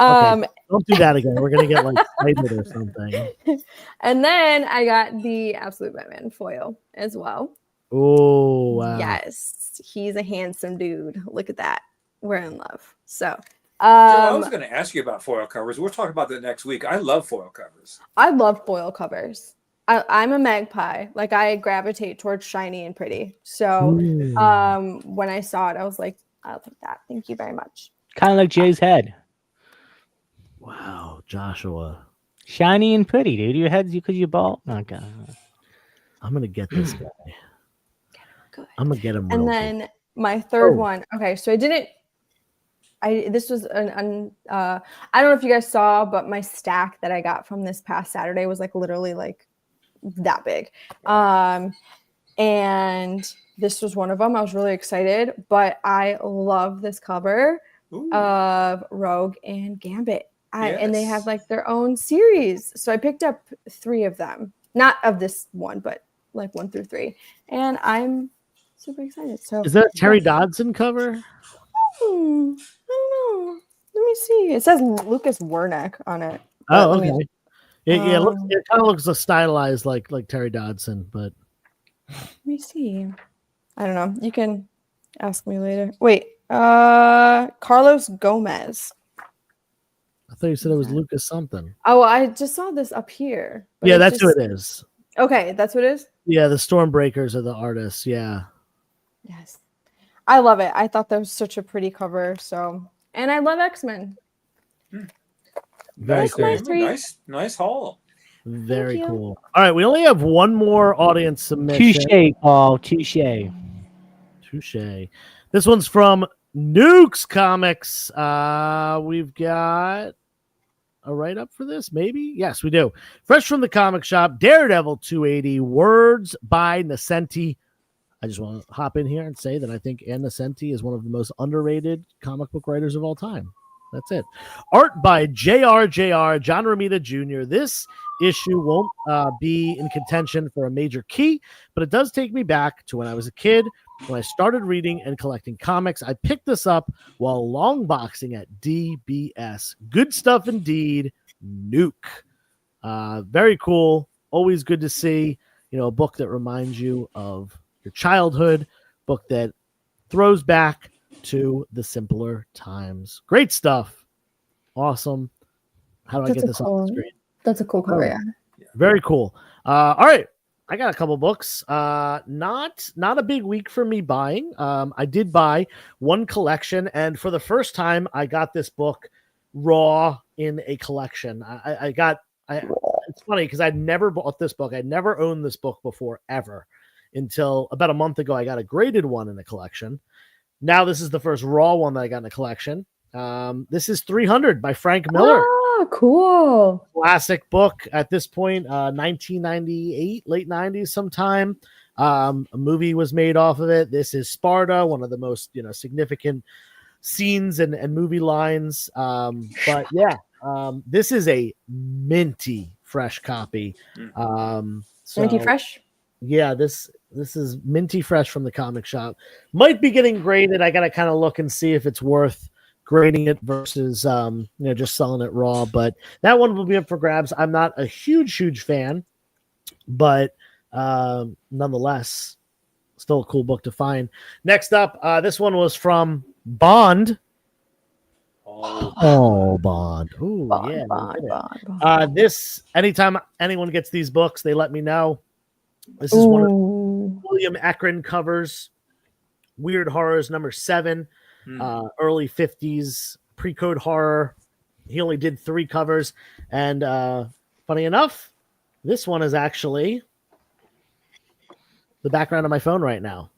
Okay, don't do that again. We're going to get like cited or something. And then I got the Absolute Batman foil as well. Oh, wow. Yes. He's a handsome dude. Look at that. We're in love. So, I was going to ask you about foil covers. We'll talk about that next week. I love foil covers. I love foil covers. I'm a magpie. Like I gravitate towards shiny and pretty. So, when I saw it, I was like, I'll take that. Thank you very much. Kind of like Jay's head. Wow, Joshua. Shiny and pretty, dude. Your head's because you bald. Oh, God. I'm going to get this guy. Good. I'm going to get him. And then my third one. Okay, so this was I don't know if you guys saw, but my stack that I got from this past Saturday was like literally like that big. and this was one of them. I was really excited, but I love this cover of Rogue and Gambit. And they have like their own series. So I picked up 3 of them. Not of this one, but like 1 through 3. And I'm super excited. So is that a Terry Dodson cover? I don't know. Let me see. It says Lucas Wernick on it. Oh, okay. It kind of looks stylized like Terry Dodson, but let me see. I don't know. You can ask me later. Wait, Carlos Gomez. I thought you said it was Lucas something. Oh, I just saw this up here. Yeah, that's who it is. Okay, that's what it is? Yeah, the Stormbreakers are the artists. Yeah. Yes. I love it. I thought that was such a pretty cover. And I love X-Men. Very cool. Nice haul. Very cool. All right, we only have one more audience submission. Touche, Paul. Touche. This one's from Nukes Comics. We've got a write-up for this, maybe? Yes, we do. Fresh from the comic shop, Daredevil 280, words by Nascenti. I just want to hop in here and say that I think Ann Nascenti is one of the most underrated comic book writers of all time. That's it. Art by J.R.J.R. John Romita Jr. This issue won't be in contention for a major key, but it does take me back to when I was a kid, when I started reading and collecting comics. I picked this up while long boxing at DBS. Good stuff indeed. Nuke. Very cool. Always good to see, a book that reminds you of your childhood, book that throws back to the simpler times. Great stuff. Awesome. How do I get this on the screen? That's a cool cover, yeah. Very cool. All right. I got a couple books. Not a big week for me buying. I did buy one collection, and for the first time, I got this book raw in a collection. It's funny because I'd never bought this book. I'd never owned this book before, ever, until about a month ago. I got a graded one in a collection. Now this is the first raw one that I got in a collection. This is 300 by Frank Miller. Oh, cool. Classic book at this point, 1998, late 90s sometime. A movie was made off of it. This is Sparta, one of the most significant scenes and movie lines. But yeah, this is a minty fresh copy. Minty fresh? Yeah, this is minty fresh from the comic shop. Might be getting graded. I gotta kind of look and see if it's worth grading it versus just selling it raw. But that one will be up for grabs. I'm not a huge fan, but nonetheless, still a cool book to find. Next up, this one was from Bond. Bond. Ooh, Bond. This, anytime anyone gets these books, they let me know. This is one of William Ekron covers. Weird Horrors number 7, early 50s pre-code horror. He only did 3 covers, and funny enough, this one is actually the background of my phone right now.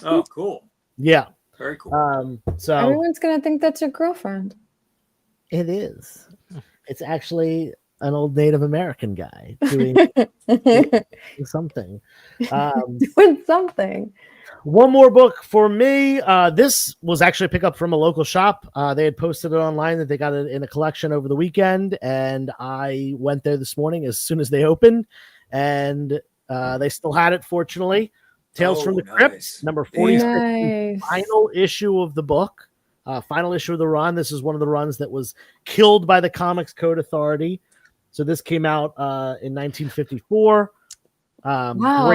Oh, cool. Yeah. Very cool. So everyone's gonna think that's your girlfriend. It is. It's actually an old Native American guy doing something. Doing something. One more book for me. This was actually a pickup from a local shop. They had posted it online that they got it in a collection over the weekend, and I went there this morning as soon as they opened, and they still had it, fortunately. Tales from the Crypt, number 46, final issue of the book, final issue of the run. This is one of the runs that was killed by the Comics Code Authority. So this came out in 1954. Wow,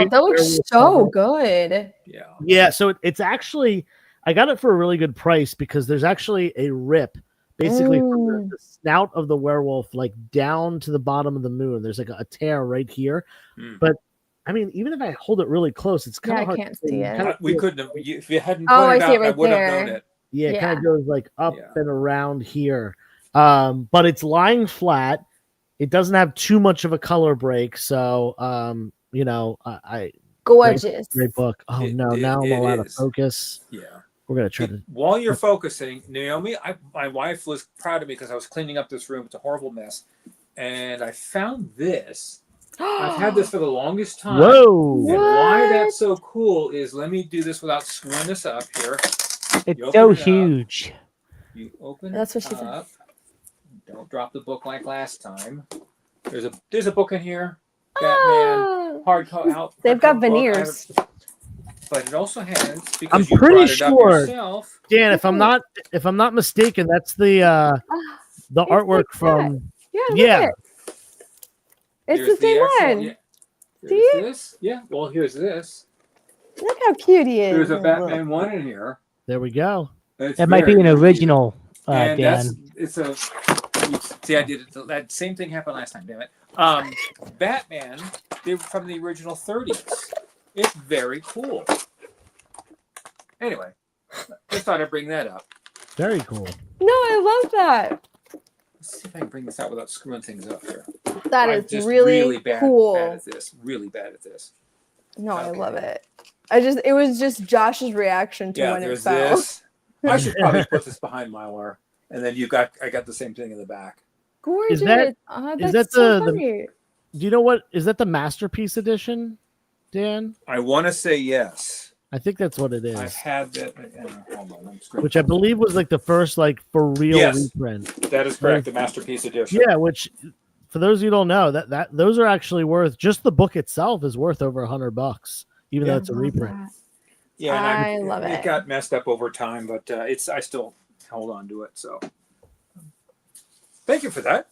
that looks so good. Yeah. So it's actually, I got it for a really good price because there's actually a rip, basically from the snout of the werewolf, like down to the bottom of the moon. There's like a tear right here, but I mean, even if I hold it really close, it's kind of hard. I can't see it. We couldn't have, if you hadn't pointed out, I would have known it. Yeah, it kind of goes like up and around here. But it's lying flat. It doesn't have too much of a color break. So, I gorgeous. Great book. Oh, now I'm all out of focus. Yeah. We're going to try to. While you're focusing, Naomi, my wife was proud of me because I was cleaning up this room. It's a horrible mess. And I found this. I've had this for the longest time. Whoa! And why that's so cool is, let me do this without screwing this up here. It's so open it up. huge. You open That's what it she said. up. Don't drop the book like last time. There's a book in here. Batman hardcover out. They've got hardcover book. veneers. But it also has, because I'm you pretty brought it up sure, yourself. Dan, if I'm not mistaken, that's the artwork like from Yeah. Look yeah. at it. It's Here's the same actual- one. Yeah. See Here's it? this. Yeah. Well, here's this. Look how cute he is. There's a Batman one in here. There we go. It's That might be very an cute. original, And Dan. it's a. See, I did it. That same thing happened last time. Damn it. Batman. They were from the original 30s. It's very cool. Anyway, just thought I'd bring that up. Very cool. No, I love that. Let's see if I can bring this out without screwing things up here. That I'm is just really bad cool. at this. Really bad at this. No, I Okay. love it. It was just Josh's reaction to Yeah, when it there's fell. this. I should probably put this behind Mylar, and then I got the same thing in the back. Gorgeous. that- That's is that so the- funny. Do you know what is that the Masterpiece edition, Dan? I want to say yes. I think that's what it I've is. had that. Hold on, I'm screwing- Which I believe was like the first like for real Yes. reprint. That is correct. The Masterpiece Edition. Yeah, which for those of you who don't know, that those are actually worth, just the book itself is worth over $100, even though it's a I love reprint. that. Yeah, I and love It it. got messed up over time, but I still hold on to it. So, thank you for that.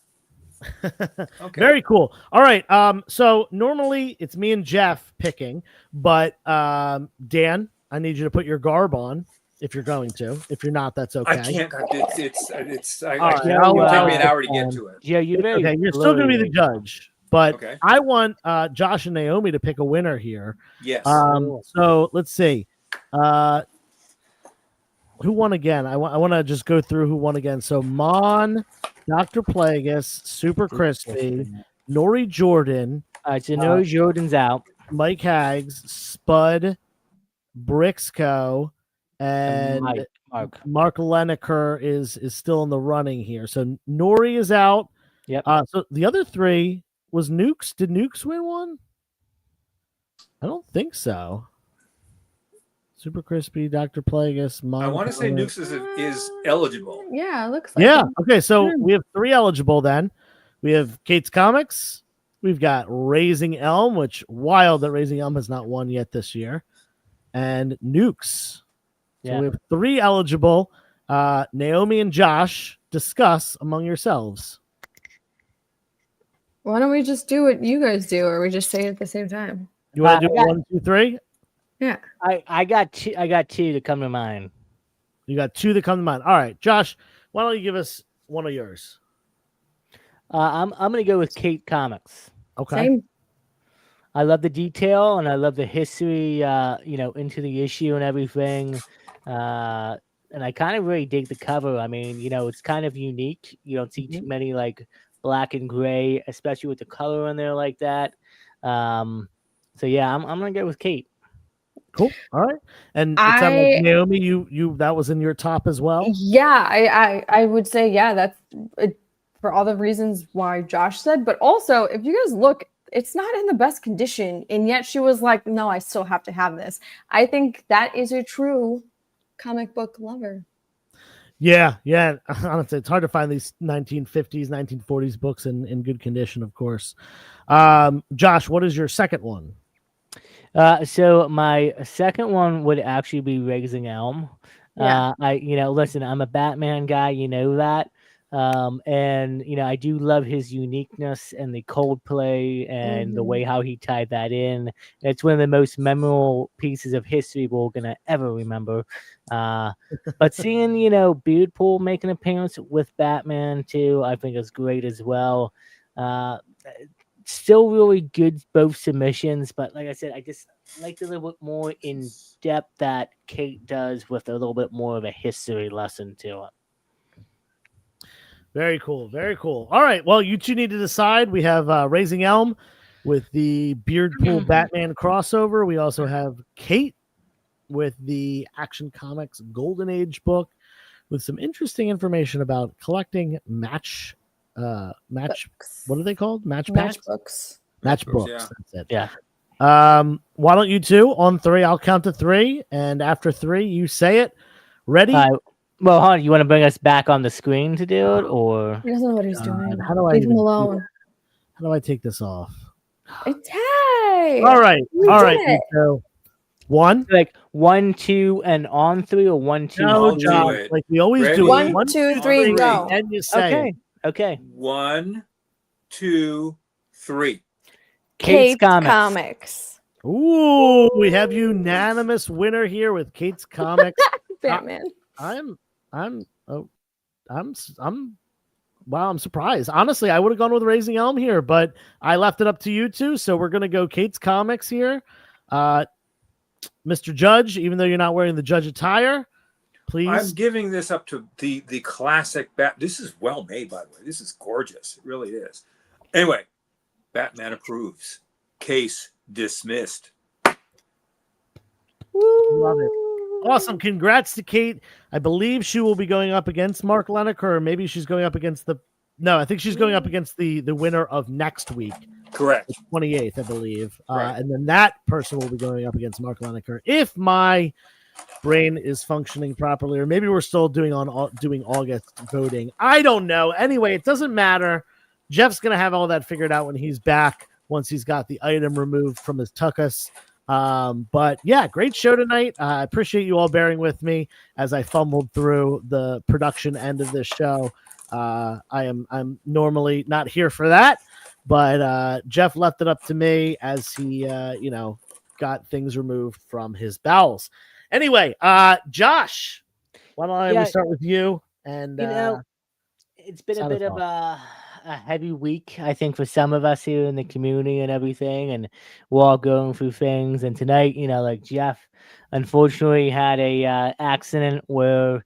Okay. Very cool. All right. So normally it's me and Jeff picking, but Dan, I need you to put your garb on if you're going to. If you're not, that's okay. I can't. It's. All right, It'll I'll take me an hour to get to it. Yeah, you're very Okay, you're still going to be the blurry. judge, but Okay. I want Josh and Naomi to pick a winner here. Yes. So let's see. Who won again? I want to just go through who won again. So Mon, Dr. Plagueis, Super Crispy, Nori Jordan, All right, so no Jordan's out. Mike Haggs, Spud, Brixco, and Mark. Mark Leneker is still in the running here. So Nori is out. Yep. So the other three was Nukes. Did Nukes win one? I don't think so. Super Crispy, Dr. Plagueis, I want to say Nukes is eligible. Yeah, it looks like Yeah. it. Okay. So we have three eligible then. We have Kate's Comics. We've got Raising Elm, which wild that Raising Elm has not won yet this year, and Nukes. So Yeah. we have three eligible. Naomi and Josh, discuss among yourselves. Why don't we just do what you guys do, or we just say it at the same time? You want to I do got- 1, 2, 3? Yeah. I got two to come to mind. You got two that come to mind. All right, Josh, why don't you give us one of yours? I'm gonna go with Kate Comics. Okay. Same. I love the detail and I love the history, into the issue and everything. And I kind of really dig the cover. I mean, it's kind of unique. You don't see too many like black and gray, especially with the color in there like that. So yeah, I'm gonna go with Kate. Cool. All right. And it sounded like Naomi, you that was in your top as well. Yeah, I would say that's for all the reasons why Josh said, but also if you guys look, it's not in the best condition, and yet she was like, "No, I still have to have this." I think that is a true comic book lover. Yeah. Honestly, it's hard to find these 1950s, 1940s books in good condition, of course. Josh, what is your second one? So my second one would actually be Raising Elm. Yeah. Listen, I'm a Batman guy, that. And I do love his uniqueness and the Coldplay and the way how he tied that in. It's one of the most memorable pieces of history we're gonna ever remember. But seeing Beardpool make an appearance with Batman too, I think is great as well. Still really good both submissions, but like I said, I just like a little bit more in depth that Kate does with a little bit more of a history lesson to it. Very cool. Very cool. All right. Well, you two need to decide. We have Raising Elm with the Beardpool Batman crossover. We also have Kate with the Action Comics Golden Age book with some interesting information about collecting match. What are they called? Match packs? Matchbooks. Matchbooks. yeah. That's it. Yeah. Why don't you two on 3? I'll count to 3, and after 3, you say it. Ready? Well, hold on. You want to bring us back on the screen to do it, or He doesn't know what he's doing. How do I Leave him even do alone. that? How do I take this off? It's hey. All right. We All did right. it. So 1. like 1, 2, and on 3, or 1, 2, No, I'll do John. it. Like we always Ready? do it. 1, 2, 3, go. And you say Okay. it. Okay. 1, 2, 3. Kate's Caped Comics. Ooh, we have unanimous winner here with Kate's Comics. Batman. Wow, I'm surprised. Honestly, I would have gone with Raising Elm here, but I left it up to you two. So we're gonna go Kate's Comics here. Mr. Judge, even though you're not wearing the judge attire, please. I'm giving this up to the classic This is well made, by the way. This is gorgeous. It really is. Anyway, Batman approves. Case dismissed. Love it. Awesome. Congrats to Kate. I believe she will be going up against Mark Lennox, or maybe she's going up against I think she's going up against the winner of next week. Correct. The 28th, I believe. Right. And then that person will be going up against Mark Lennox. If my brain is functioning properly, or maybe we're still doing August voting. I don't know. Anyway, it doesn't matter. Jeff's going to have all that figured out when he's back, once he's got the item removed from his tuchus. But yeah, great show tonight. I appreciate you all bearing with me as I fumbled through the production end of this show. I'm normally not here for that, but Jeff left it up to me as he got things removed from his bowels. Anyway, Josh, why don't we start with you? And it's been a bit of a heavy week, I think, for some of us here in the community and everything, and we're all going through things. And tonight, like Jeff, unfortunately, had a accident where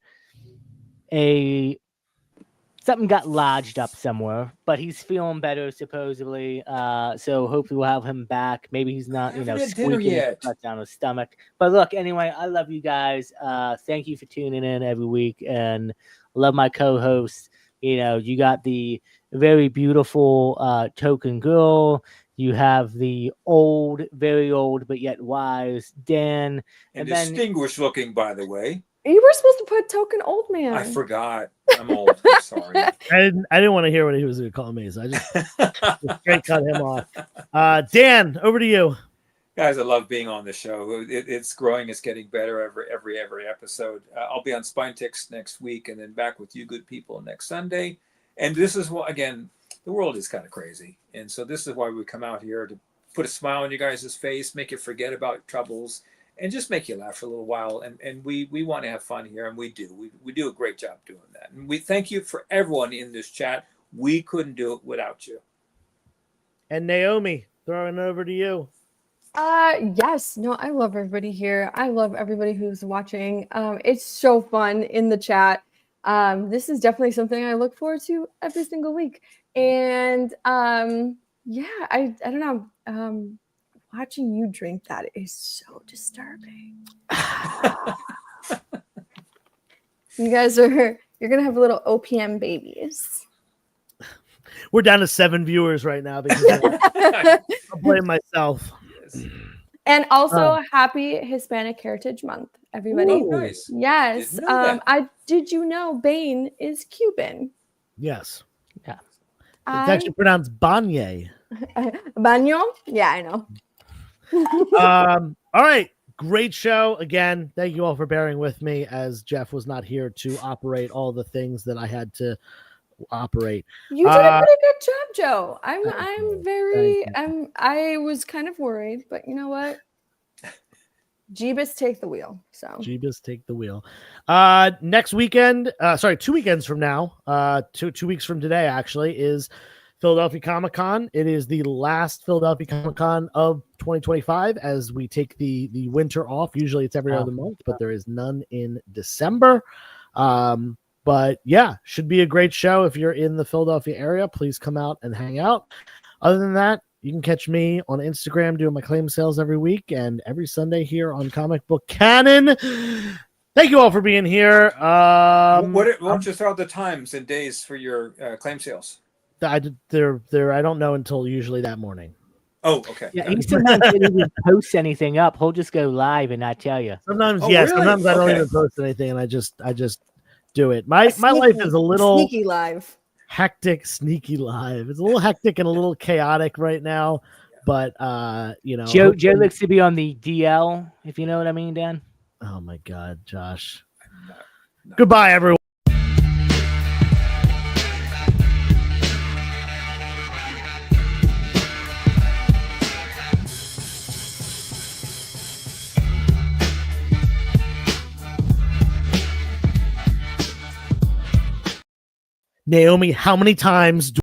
something got lodged up somewhere, but he's feeling better supposedly. So hopefully we'll have him back. Maybe he's not, squeaking down his stomach. But look, anyway, I love you guys. Thank you for tuning in every week, and love my co-hosts. You got the very beautiful token girl. You have the old, very old, but yet wise Dan. And distinguished looking, by the way. You were supposed to put token old man. I forgot. I'm old. I'm sorry. I didn't want to hear what he was going to call me, so I just straight cut him off. Dan, over to you. Guys, I love being on the show. It's growing. It's getting better every episode. I'll be on Spine Ticks next week, and then back with you good people next Sunday. And this is what, again, the world is kind of crazy. And so this is why we come out here, to put a smile on you guys' face, make you forget about troubles, and just make you laugh for a little while. And we want to have fun here, and we do. We do a great job doing that. And we thank you for everyone in this chat. We couldn't do it without you. And Naomi, throwing it over to you. Yes. No, I love everybody here. I love everybody who's watching. It's so fun in the chat. This is definitely something I look forward to every single week. And yeah, I don't know. Watching you drink that is so disturbing. You're gonna have little OPM babies. We're down to 7 viewers right now because I blame myself. And also, happy Hispanic Heritage Month, everybody. Ooh, nice. Yes. Did you know Bane is Cuban? Yes. Yeah. It's actually pronounced Banye. Baño? Yeah, I know. All right. Great show. Again, thank you all for bearing with me as Jeff was not here to operate all the things that I had to operate. You did a pretty good job, Joe. I was kind of worried, but you know what? Jeebus take the wheel. So Jeebus take the wheel. Next weekend, 2 weekends from now, 2 weeks from today actually, is Philadelphia Comic-Con. It is the last Philadelphia Comic-Con of 2025 as we take the winter off. Usually it's every other month, but there is none in December. But yeah, should be a great show. If you're in the Philadelphia area, please come out and hang out. Other than that, you can catch me on Instagram doing my claim sales every week and every Sunday here on Comic Book Canon. Thank you all for being here. Why don't you throw out the times and days for your claim sales? I don't know until usually that morning. Oh, okay. Yeah, Got he it. sometimes doesn't even post anything up. He'll just go live and not tell you. Sometimes, Oh, yeah. really? Sometimes I don't Okay. even post anything, and I just do it. My life is a little sneaky live. hectic, sneaky live. It's a little hectic and a little chaotic right now, but Joe hopefully- looks to be on the DL, if you know what I mean, Dan. Oh my God, Josh. No. Goodbye, everyone. Naomi, how many times do